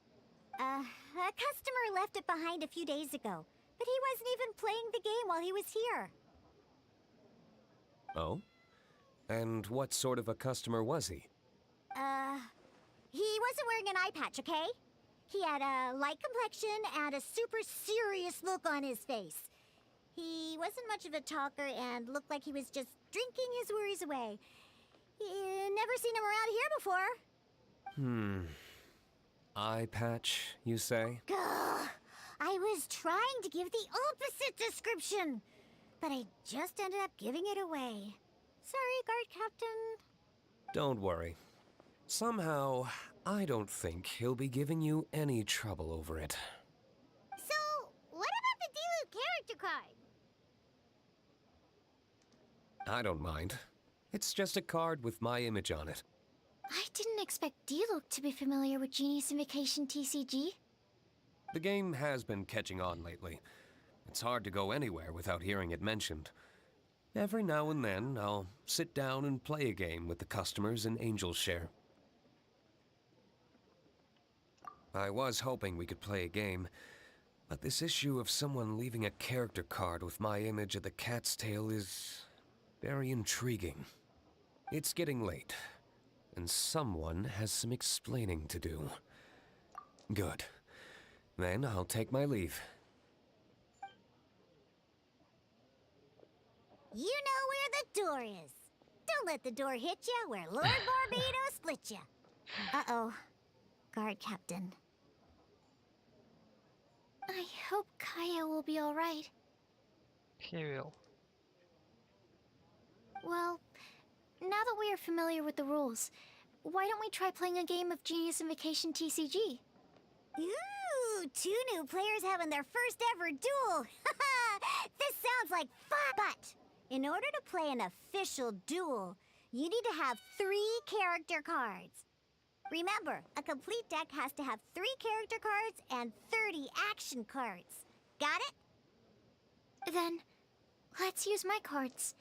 A customer left it behind a few days ago, but he wasn't even playing the game while he was here. Oh? And what sort of a customer was he? He wasn't wearing an eye patch, okay? He had a light complexion and a super serious look on his face. He wasn't much of a talker and looked like he was just drinking his worries away. Never seen him around here before. Eye patch, you say? Gah! I was trying to give the opposite description, but I just ended up giving it away. Sorry, guard captain. Don't worry. Somehow, I don't think he'll be giving you any trouble over it. So, what about the Diluc character card? I don't mind. It's just a card with my image on it. I didn't expect Diluc to be familiar with Genius Invocation TCG. The game has been catching on lately. It's hard to go anywhere without hearing it mentioned. Every now and then, I'll sit down and play a game with the customers in Angel's Share. I was hoping we could play a game, but this issue of someone leaving a character card with my image of the Cat's Tail is very intriguing. It's getting late, and someone has some explaining to do. Good. Then I'll take my leave. You know where the door is. Don't let the door hit you where Lord Barbados split you. Uh-oh. Guard captain. I hope Kaya will be alright. He will. Well, now that we are familiar with the rules, why don't we try playing a game of Genius Invocation TCG? Ooh, Ooh, two new players having their first ever duel. This sounds like fun. But in order to play an official duel, you need to have 3 character cards. Remember, a complete deck has to have 3 character cards and 30 action cards. Got it? Then, let's use my cards.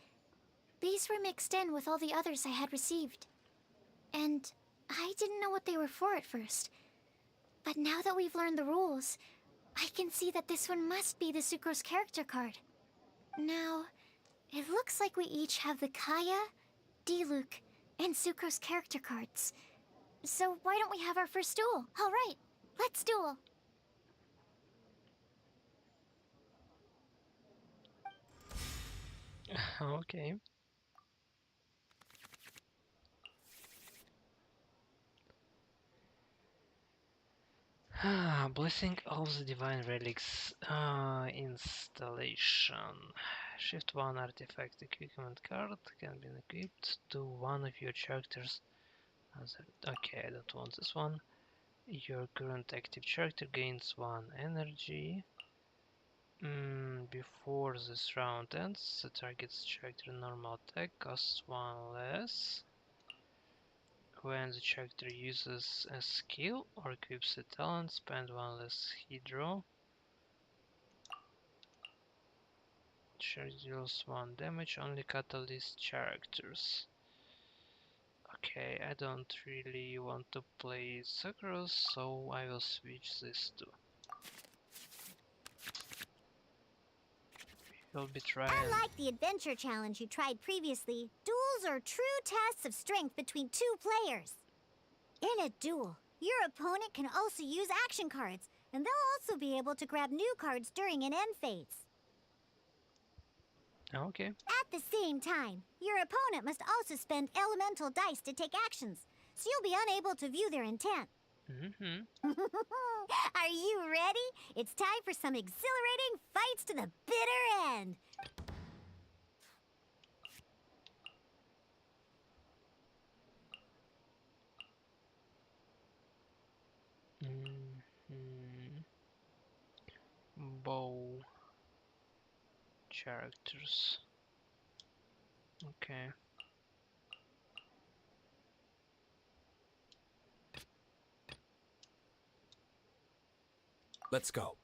These were mixed in with all the others I had received. And I didn't know what they were for at first. But now that we've learned the rules, I can see that this one must be the Sucrose character card. Now, it looks like we each have the Kaya, Diluc, and Sucrose character cards. So why don't we have our first duel? All right, let's duel. Okay. Blessing of the Divine Relics installation. Shift 1 artifact equipment card can be equipped to one of your characters. Okay, I don't want this one. Your current active character gains 1 energy. Before this round ends, the target's character normal attack costs 1 less. When the character uses a skill or equips a talent, spend 1 less hit draw. Character deals 1 damage, only catalyst characters. Okay, I don't really want to play Sucrose, so I will switch this to. We'll be trying. Unlike the adventure challenge you tried previously, duels are true tests of strength between 2 players. In a duel, your opponent can also use action cards, and they'll also be able to grab new cards during an end phase. Okay. At the same time, your opponent must also spend elemental dice to take actions, so you'll be unable to view their intent. Are you ready? It's time for some exhilarating fights to the bitter end. Bow characters. Okay. Let's go.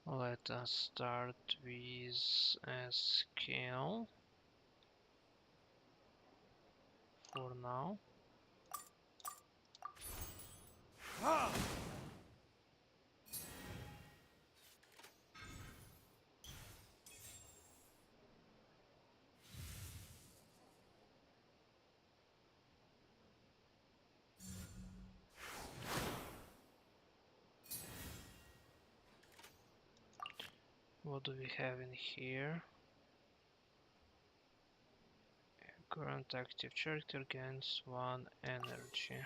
Let us start with a skill for now. What do we have in here? Current active character gains 1 energy.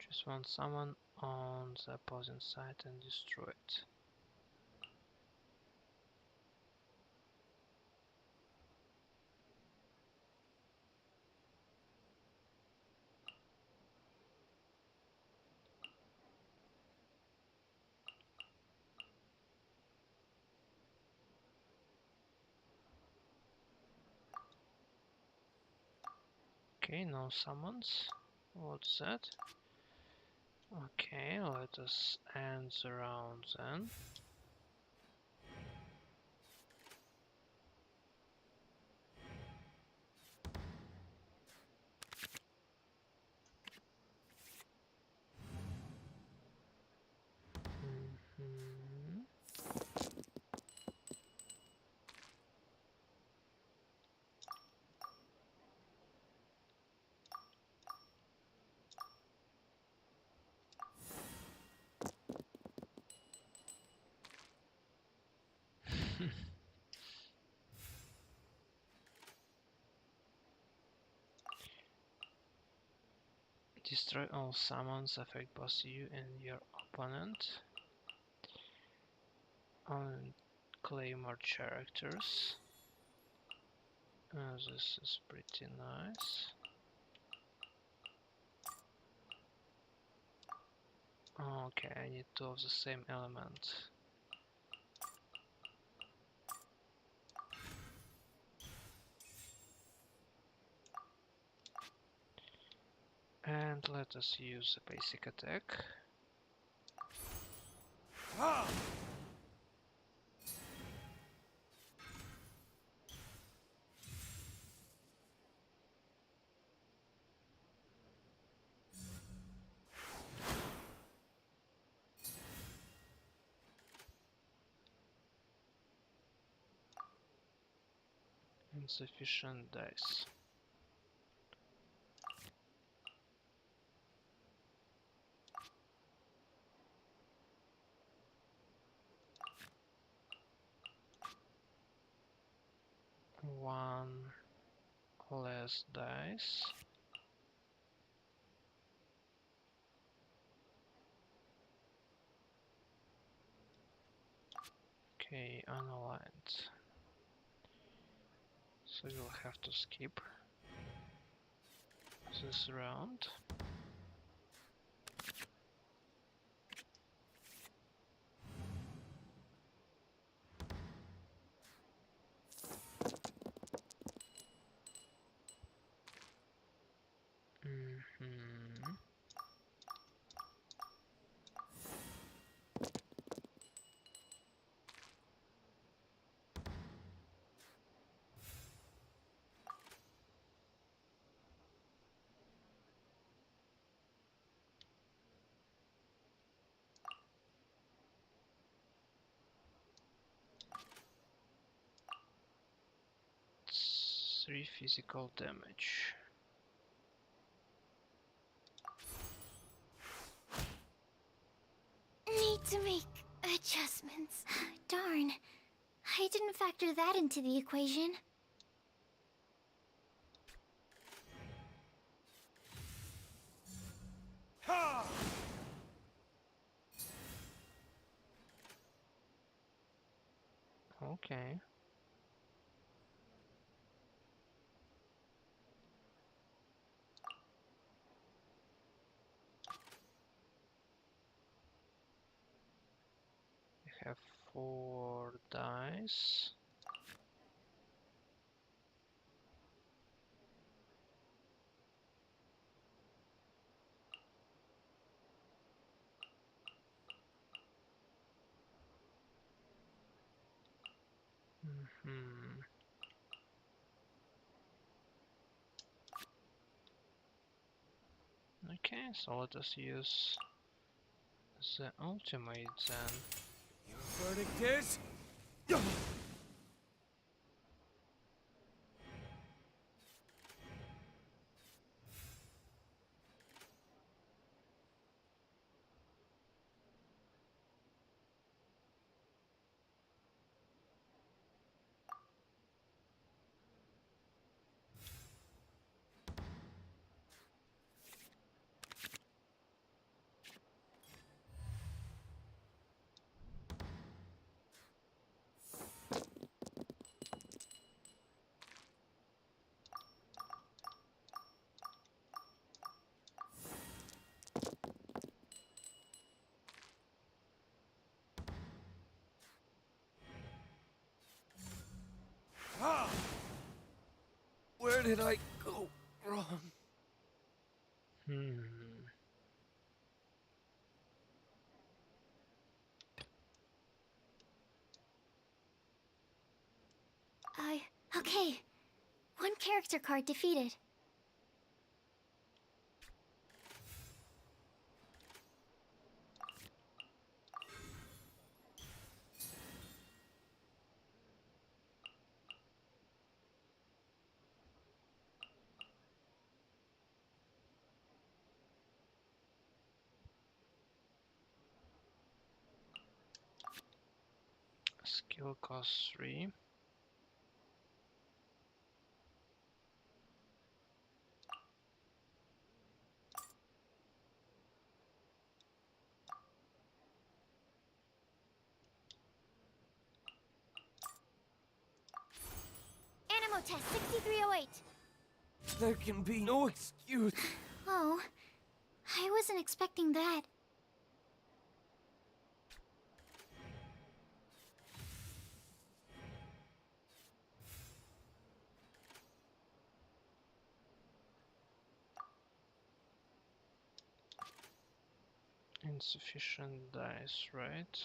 Choose one summon on the opposing side and destroy it. Okay, no summons. What's that? Okay, let us end the round then. Destroy all summons affect both you and your opponent. And claim more characters. This is pretty nice. Okay, I need two of the same element. And let us use a basic attack. Insufficient dice. One less dice. Okay, unaligned. So you'll have to skip this round. Mhm. It's 3 physical damage. Need to make adjustments. Darn. I didn't factor that into the equation. Okay. We have 4 dice. Mhm. Okay, so let us use the ultimate then. Your verdict is? Where did I go wrong? Hmm. Okay. One character card defeated. Skill cost 3. Ammo test 6308. There can be no excuse. Oh, I wasn't expecting that. Insufficient dice, right?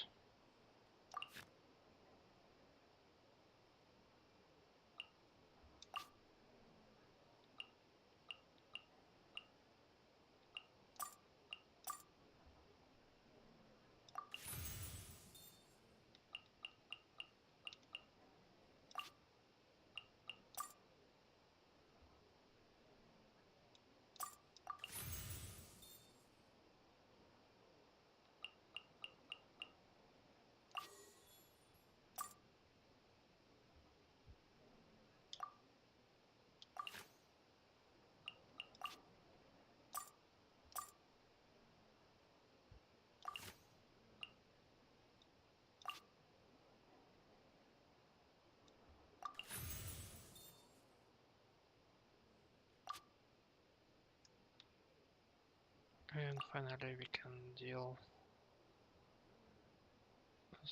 And finally we can deal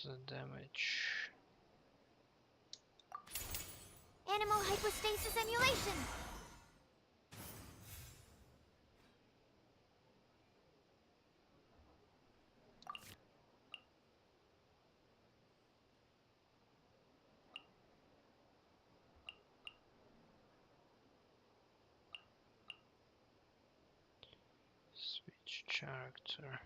the damage. Animal hypostasis emulation. Switch character.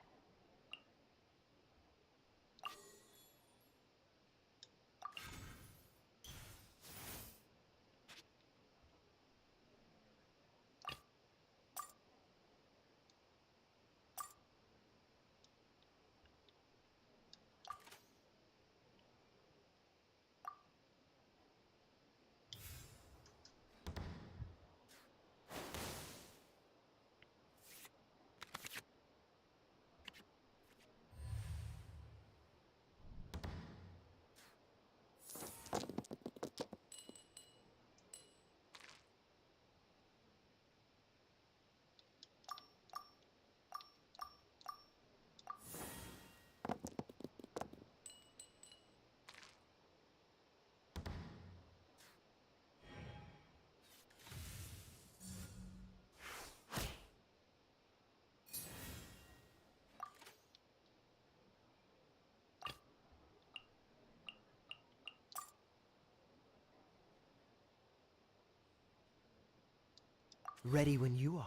Ready when you are.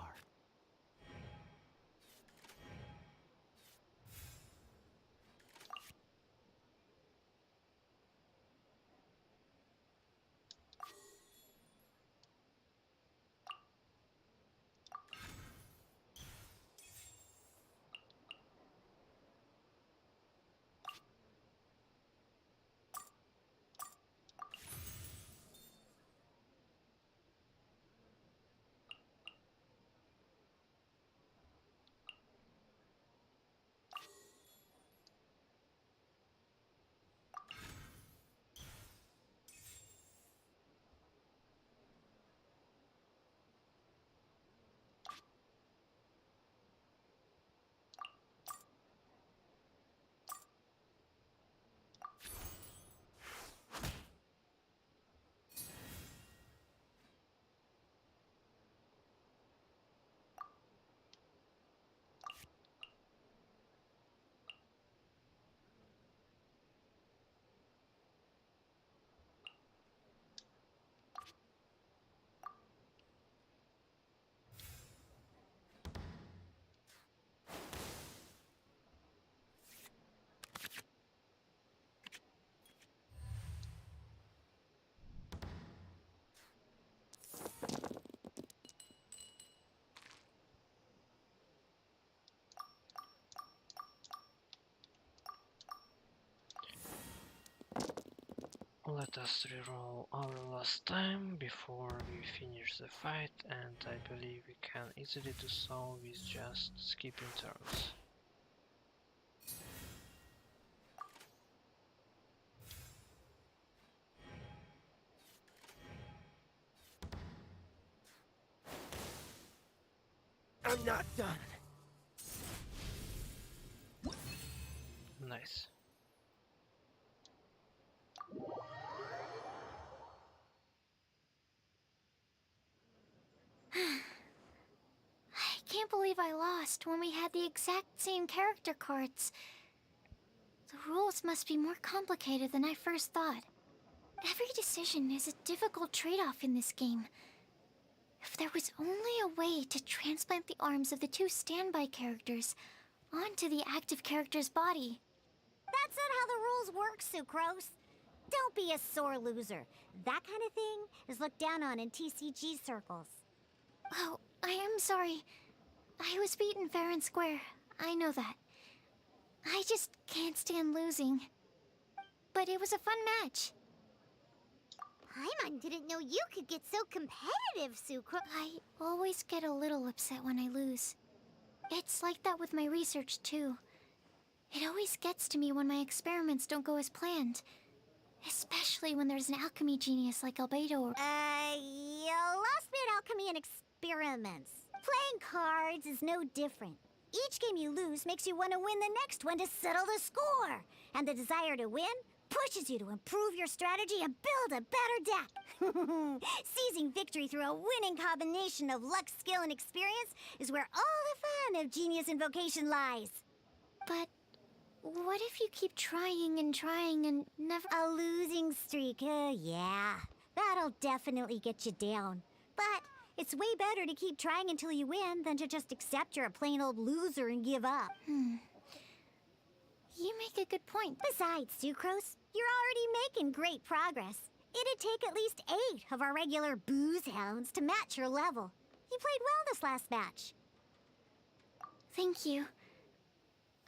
Let us reroll our last time before we finish the fight, and I believe we can easily do so with just skipping turns. I'm not done. Nice. I can't believe I lost when we had the exact same character cards. The rules must be more complicated than I first thought. Every decision is a difficult trade-off in this game. If there was only a way to transplant the arms of the two standby characters onto the active character's body. That's not how the rules work, Sucrose. Don't be a sore loser. That kind of thing is looked down on in TCG circles. Oh, I am sorry. I was beaten fair and square. I know that. I just can't stand losing. But it was a fun match. Paimon didn't know you could get so competitive, Sucrose. I always get a little upset when I lose. It's like that with my research, too. It always gets to me when my experiments don't go as planned. Especially when there's an alchemy genius like Albedo or... You lost me at alchemy and experiments. Playing cards is no different. Each game you lose makes you want to win the next one to settle the score. And the desire to win pushes you to improve your strategy and build a better deck. Seizing victory through a winning combination of luck, skill, and experience is where all the fun of Genius Invocation lies. But what if you keep trying and never... A losing streak, yeah. That'll definitely get you down. But it's way better to keep trying until you win than to just accept you're a plain old loser and give up. You make a good point. Besides, Sucrose, you're already making great progress. It'd take at least 8 of our regular booze hounds to match your level. You played well this last match. Thank you.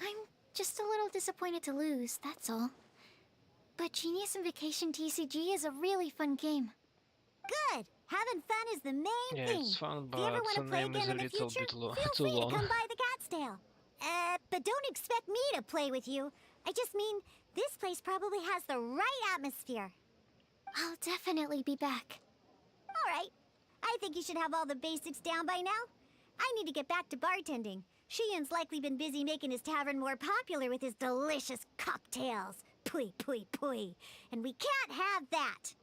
I'm just a little disappointed to lose, that's all. But Genius Invocation TCG is a really fun game. Good! Having fun is the main Yeah, thing. it's fun, If you ever but want the to play name is again a in the little future, bit feel too free to long. come by the Cat's Tail. But don't expect me to play with you. I just mean, this place probably has the right atmosphere. I'll definitely be back. All right. I think you should have all the basics down by now. I need to get back to bartending. Shiyan's likely been busy making his tavern more popular with his delicious cocktails. Pui, pui, pui. And we can't have that.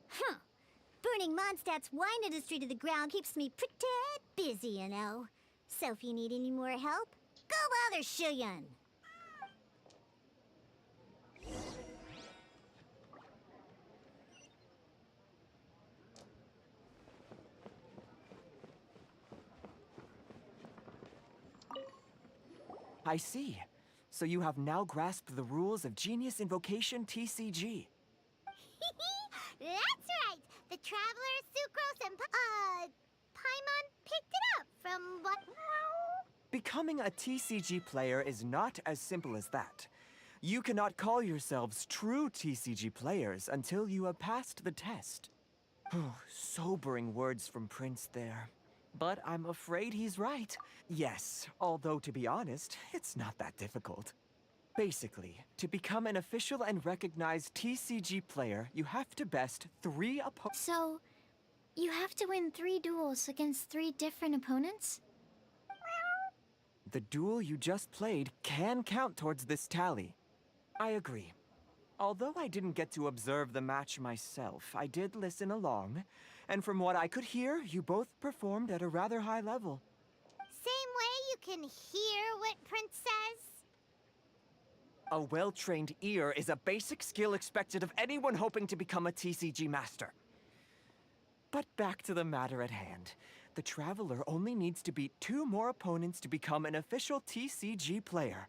Huh. Burning Mondstadt's wine industry to the ground keeps me pretty busy, you know. So if you need any more help, go bother Shiyan. I see. So you have now grasped the rules of Genius Invocation TCG. That's right. The Traveler, Sucrose, and Paimon picked it up from what... Becoming a TCG player is not as simple as that. You cannot call yourselves true TCG players until you have passed the test. Sobering words from Prince there. But I'm afraid he's right. Yes, although to be honest, it's not that difficult. Basically, to become an official and recognized TCG player, you have to best 3 opponents. So, you have to win 3 duels against 3 different opponents? The duel you just played can count towards this tally. I agree. Although I didn't get to observe the match myself, I did listen along, and from what I could hear, you both performed at a rather high level. Same way you can hear what Prince says? A well-trained ear is a basic skill expected of anyone hoping to become a TCG master. But back to the matter at hand. The Traveler only needs to beat 2 more opponents to become an official TCG player.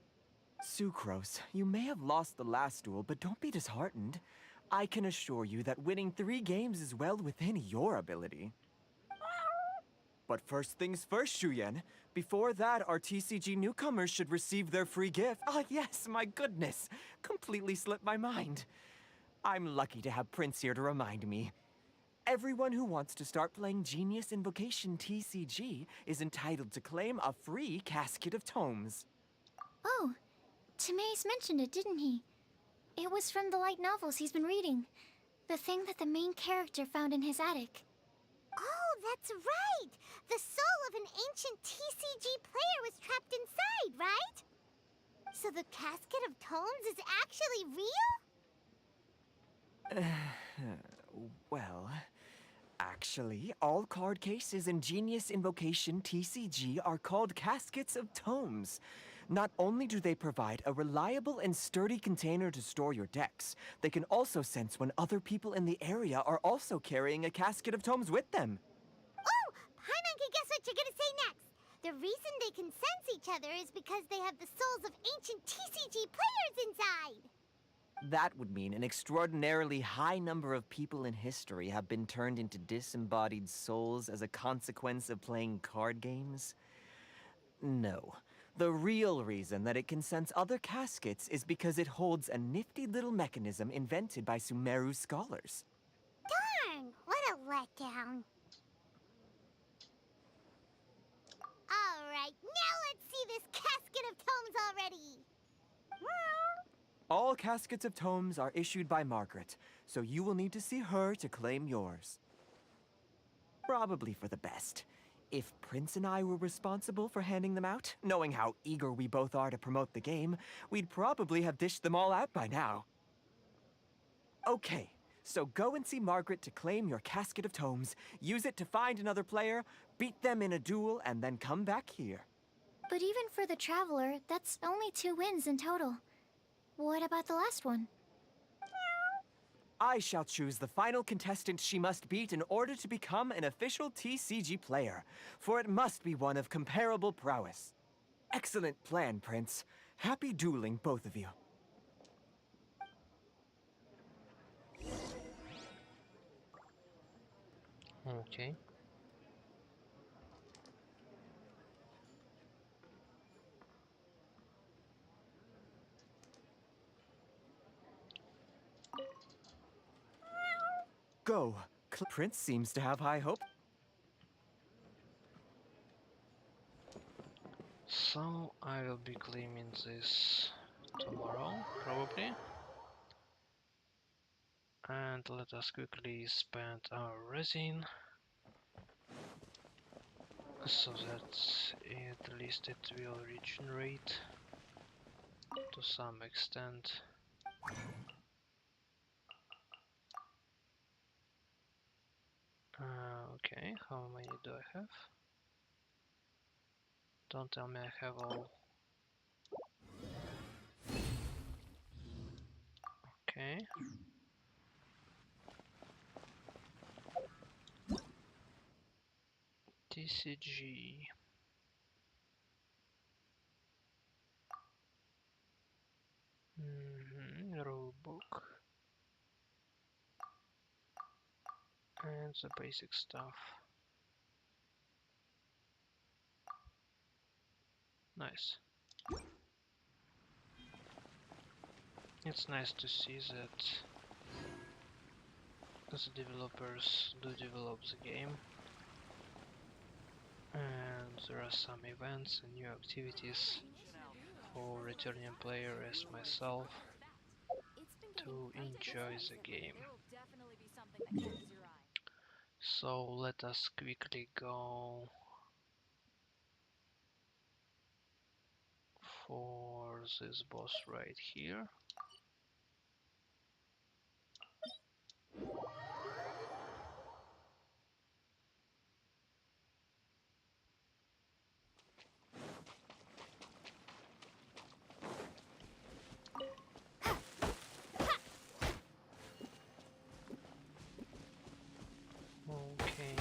Sucrose, you may have lost the last duel, but don't be disheartened. I can assure you that winning 3 games is well within your ability. But first things first, Shuyen. Before that, our TCG newcomers should receive their free gift. Ah, yes, my goodness. Completely slipped my mind. I'm lucky to have Prince here to remind me. Everyone who wants to start playing Genius Invocation TCG is entitled to claim a free casket of tomes. Oh, Timaeus mentioned it, didn't he? It was from the light novels he's been reading. The thing that the main character found in his attic. Oh, that's right! The soul of an ancient TCG player was trapped inside, right? So the Casket of Tomes is actually real? Well, actually, all card cases in Genius Invocation TCG are called Caskets of Tomes. Not only do they provide a reliable and sturdy container to store your decks, they can also sense when other people in the area are also carrying a Casket of Tomes with them. Oh! Paimon, guess what you're gonna say next! The reason they can sense each other is because they have the souls of ancient TCG players inside! That would mean an extraordinarily high number of people in history have been turned into disembodied souls as a consequence of playing card games? No. The real reason that it can sense other caskets is because it holds a nifty little mechanism invented by Sumeru scholars. Darn! What a letdown. Alright, now let's see this Casket of Tomes already! All caskets of tomes are issued by Margaret, so you will need to see her to claim yours. Probably for the best. If Prince and I were responsible for handing them out, knowing how eager we both are to promote the game, we'd probably have dished them all out by now. Okay, so go and see Margaret to claim your Casket of Tomes, use it to find another player, beat them in a duel, and then come back here. But even for the Traveler, that's only 2 wins in total. What about the last one? I shall choose the final contestant she must beat in order to become an official TCG player, for it must be one of comparable prowess. Excellent plan, Prince. Happy dueling, both of you. Okay. Go. Prince seems to have high hope. So I will be claiming this tomorrow, probably. And let us quickly spend our resin, so that at least it will regenerate to some extent. Okay, how many do I have? Don't tell me I have all. Okay. TCG. Rulebook. And the basic stuff. Nice. It's nice to see that the developers do develop the game, and there are some events and new activities for returning player as myself to enjoy the game. So let us quickly go for this boss right here. Okay.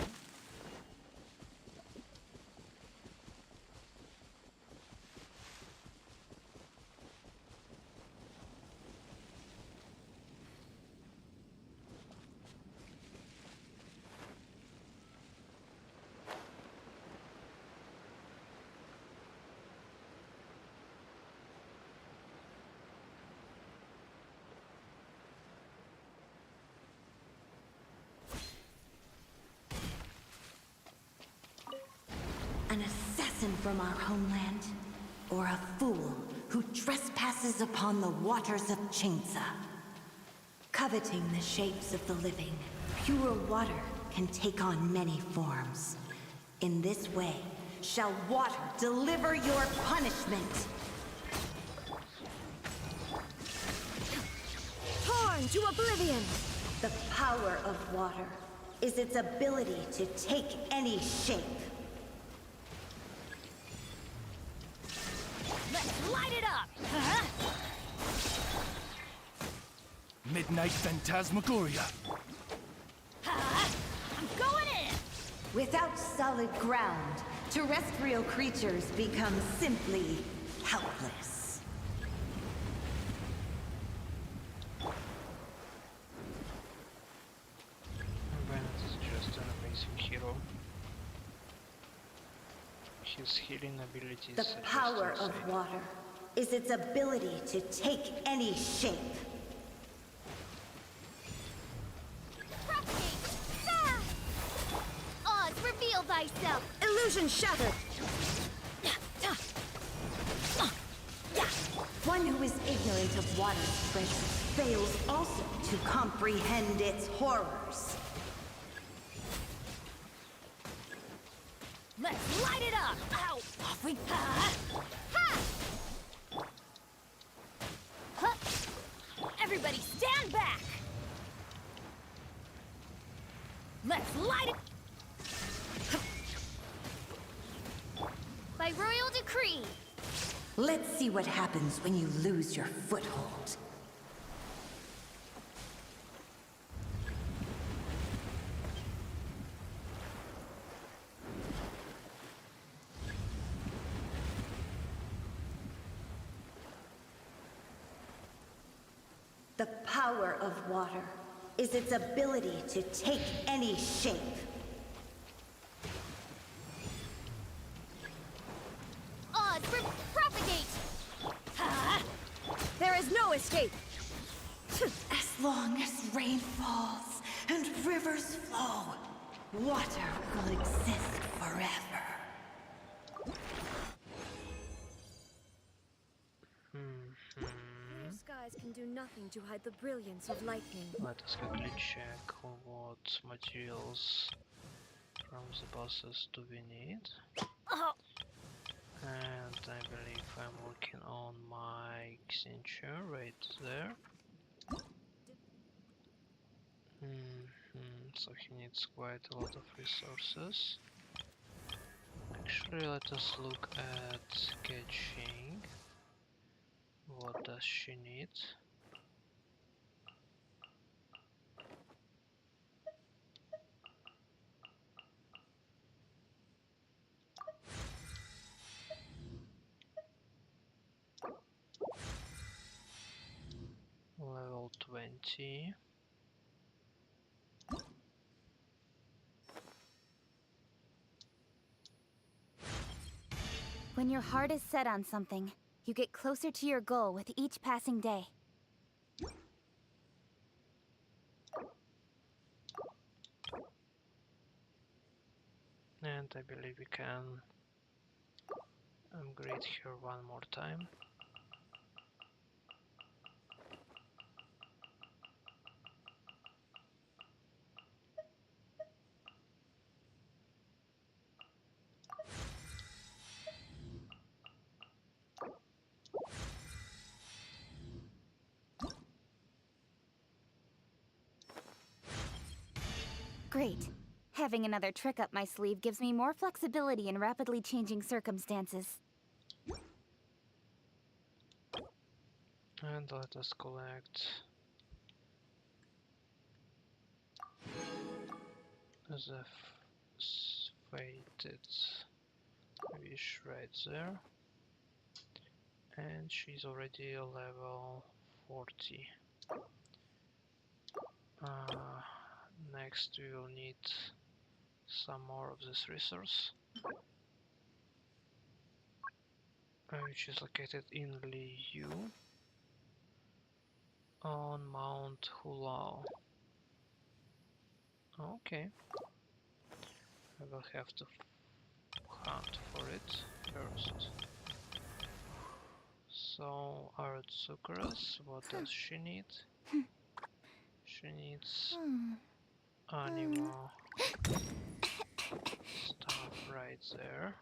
An assassin from our homeland, or a fool who trespasses upon the waters of Chingsa. Coveting the shapes of the living, pure water can take on many forms. In this way, shall water deliver your punishment. Torn to oblivion! The power of water is its ability to take any shape. Let's light it up! Midnight Phantasmagoria. I'm going in! Without solid ground, terrestrial creatures become simply helpless. Bennett is just an amazing hero. His healing abilities The are power just of insane. water is its ability to take any shape. Oz, reveal thyself! Illusion shattered! One who is ignorant of water's treasures fails also to comprehend its horrors. Let's light it up! Ow! Off we ha! Huh. Everybody stand back! Let's light it! By royal decree! Let's see what happens when you lose your foothold. The power of water is its ability to take any shape. Oz, propagate! There is no escape! As long as rain falls and rivers flow, water will exist forever. Clear skies can do nothing to hide the brilliance of lightning. Let us quickly check what materials from the bosses do we need. Oh. And I believe I'm working on my signature right there. So he needs quite a lot of resources. Actually, let us look at sketching. What does she need? Level 20. When your heart is set on something, you get closer to your goal with each passing day. And I believe we can upgrade her one more time. Great. Having another trick up my sleeve gives me more flexibility in rapidly changing circumstances. And let us collect the fated wish right there. And she's already a level 40. Next we will need some more of this resource, which is located in Liu on Mount Hulao. Okay, I will have to hunt for it first. So Arutsukaras, what does she need? She needs Anima Stuff right there.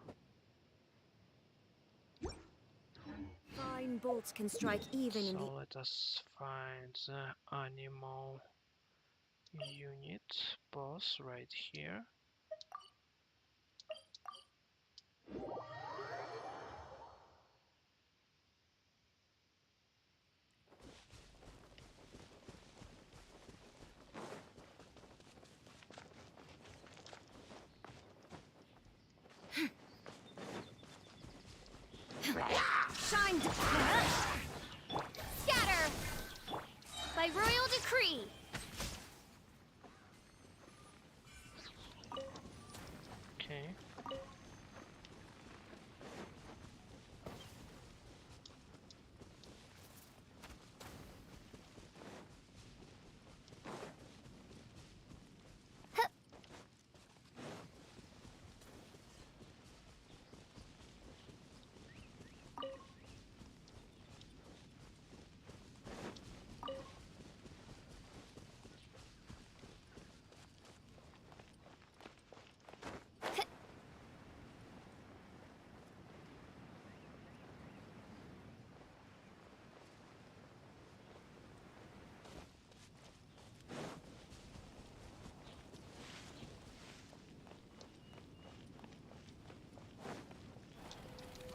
Fine bolts can strike even in the... So let us find the animal unit boss right here. Shine! Scatter! By royal decree! Okay.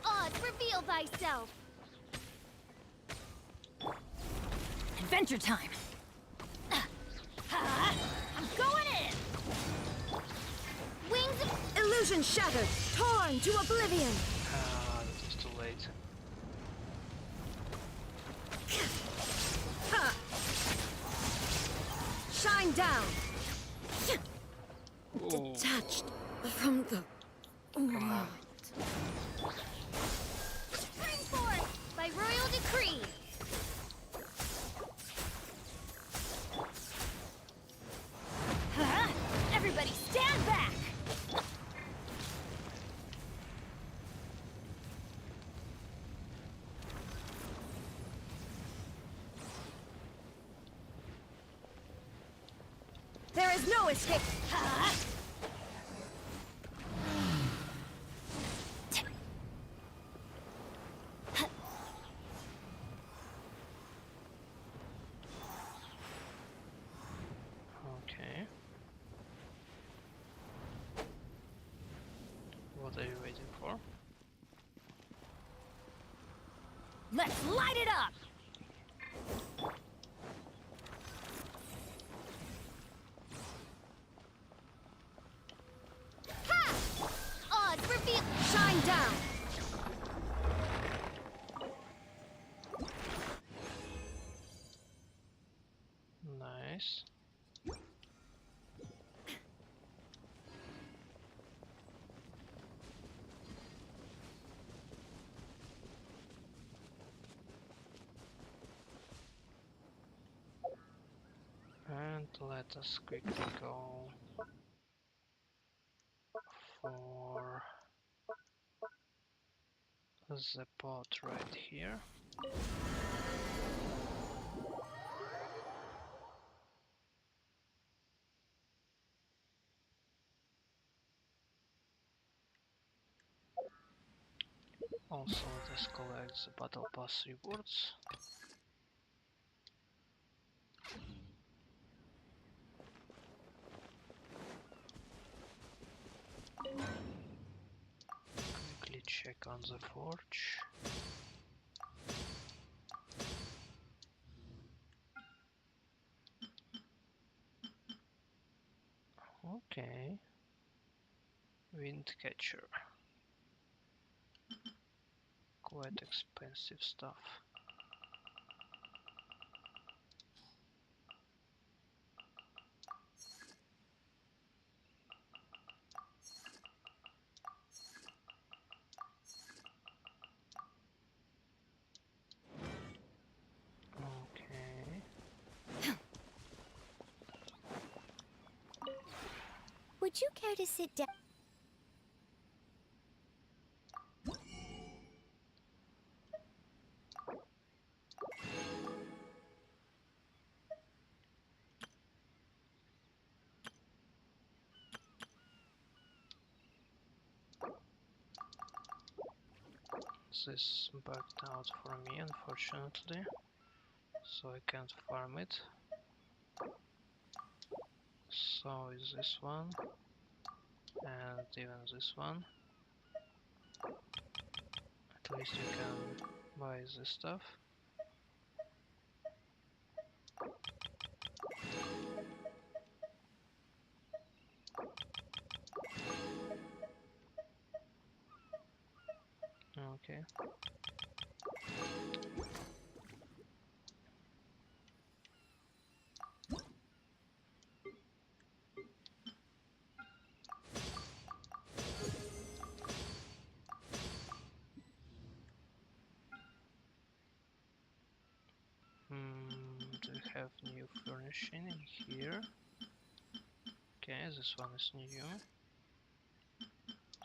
Oz, reveal thyself! Adventure time! I'm going in! Wings of illusion shattered, torn to oblivion! Ah, that is too late. Shine down! Ooh, Detached from the come on. Spring forth by royal decree! Everybody stand back! There is no escape! Okay. What are you waiting for? Let's light it up! Ha! Oz, reveal! Shine down! Nice. And let us quickly go for the pot right here. Also, let us collect the battle pass rewards. Quickly check on the forge. Okay. Wind catcher. Quite expensive stuff. Okay. Would you care to sit down? this bugged out for me, unfortunately, so I can't farm it. So is this one, and even this one. At least we can buy this stuff. Okay. Do we have new furnishing in here? Okay, this one is new.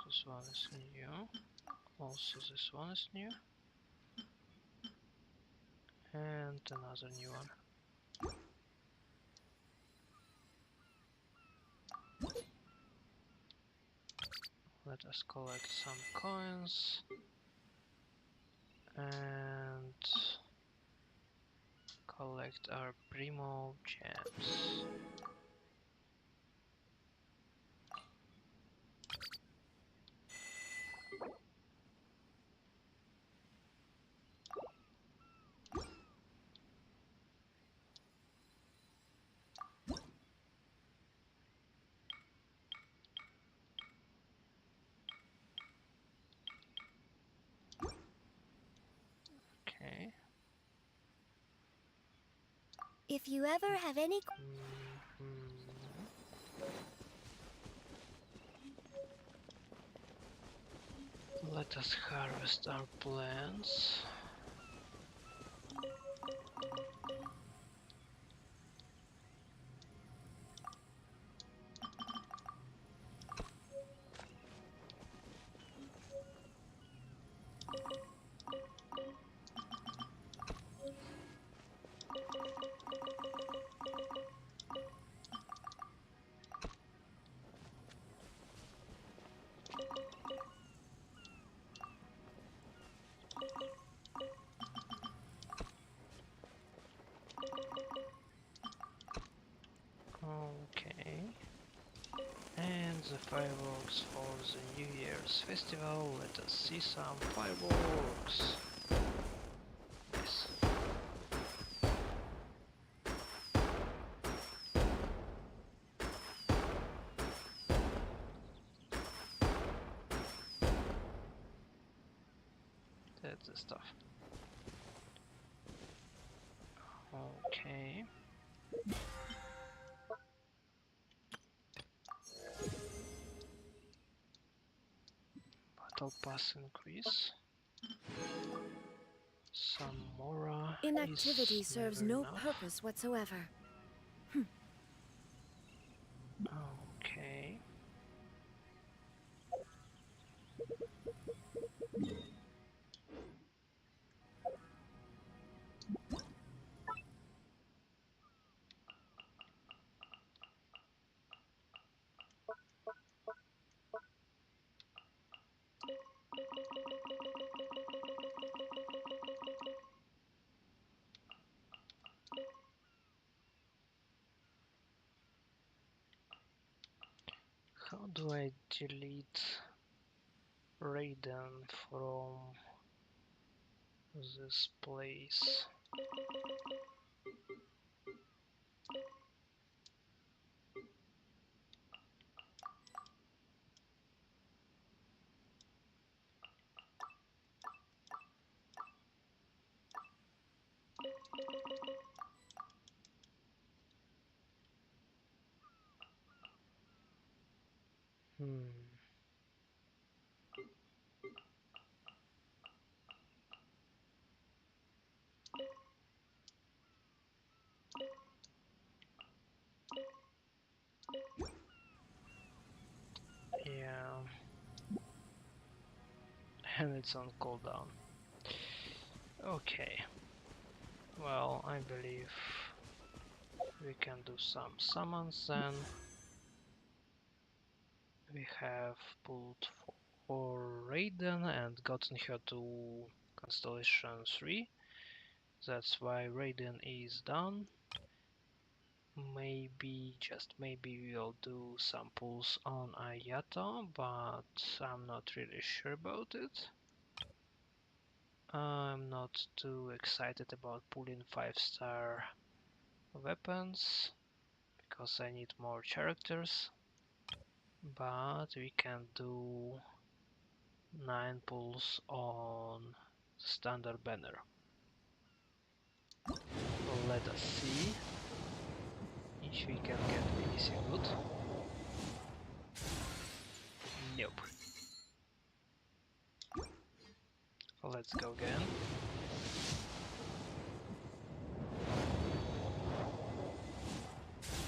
This one is new. Also this one is new. And another new one. Let us collect some coins. And collect our primo gems. Okay. If you ever have any... Let us harvest our plants. Okay. And the fireworks for the New Year's festival. Let us see some fireworks. Yes. That's the stuff. Okay. Battle pass increase. Some Mora Inactivity is serves never no enough. purpose whatsoever. Okay. How do I delete Raiden from this place? Yeah. And it's on cooldown. Okay. Well, I believe we can do some summons then. We have pulled for Raiden and gotten her to Constellation 3. That's why Raiden is done. Maybe, just maybe we'll do some pulls on Ayato, but I'm not really sure about it. I'm not too excited about pulling 5-star weapons because I need more characters, but we can do 9 pulls on standard banner. Let us see if we can get anything good. Nope. Let's go again.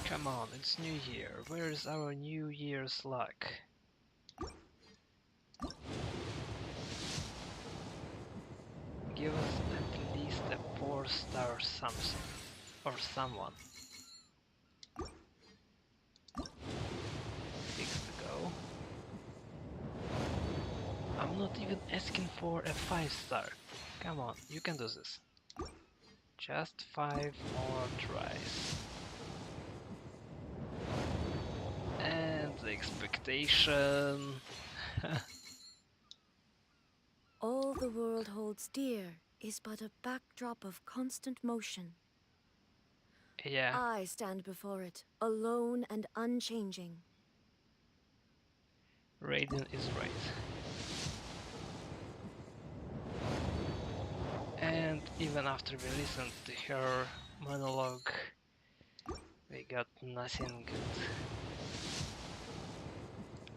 Come on, it's New Year. Where is our New Year's luck? Give us at least a 4-star something. Or someone. 6 to go. I'm not even asking for a 5-star. Come on, you can do this. Just 5 more tries. And the expectation. All the world holds dear is but a backdrop of constant motion. Yeah, I stand before it, alone and unchanging. Raiden is right. And even after we listened to her monologue, we got nothing good.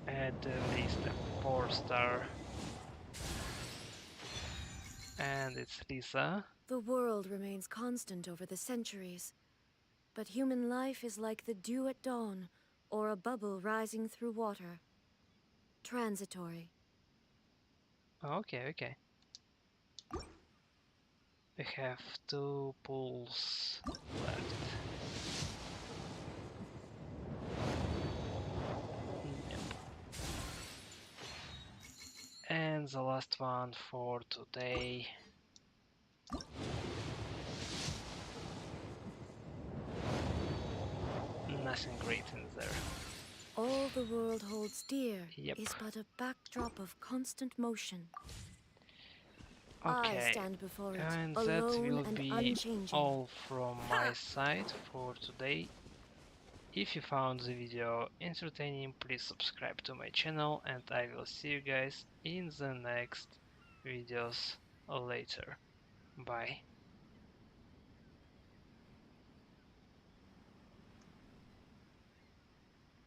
At least a 4-star. And it's Lisa. The world remains constant over the centuries, but human life is like the dew at dawn, or a bubble rising through water. Transitory. Okay, okay. We have 2 pulls left. Nope. And the last one for today. Nothing great in there. All the world holds dear Yep. is but a backdrop of constant motion. I Okay, stand before it, and that alone will and be unchanging. all from my side for today. If you found the video entertaining, please subscribe to my channel and I will see you guys in the next videos later. Bye.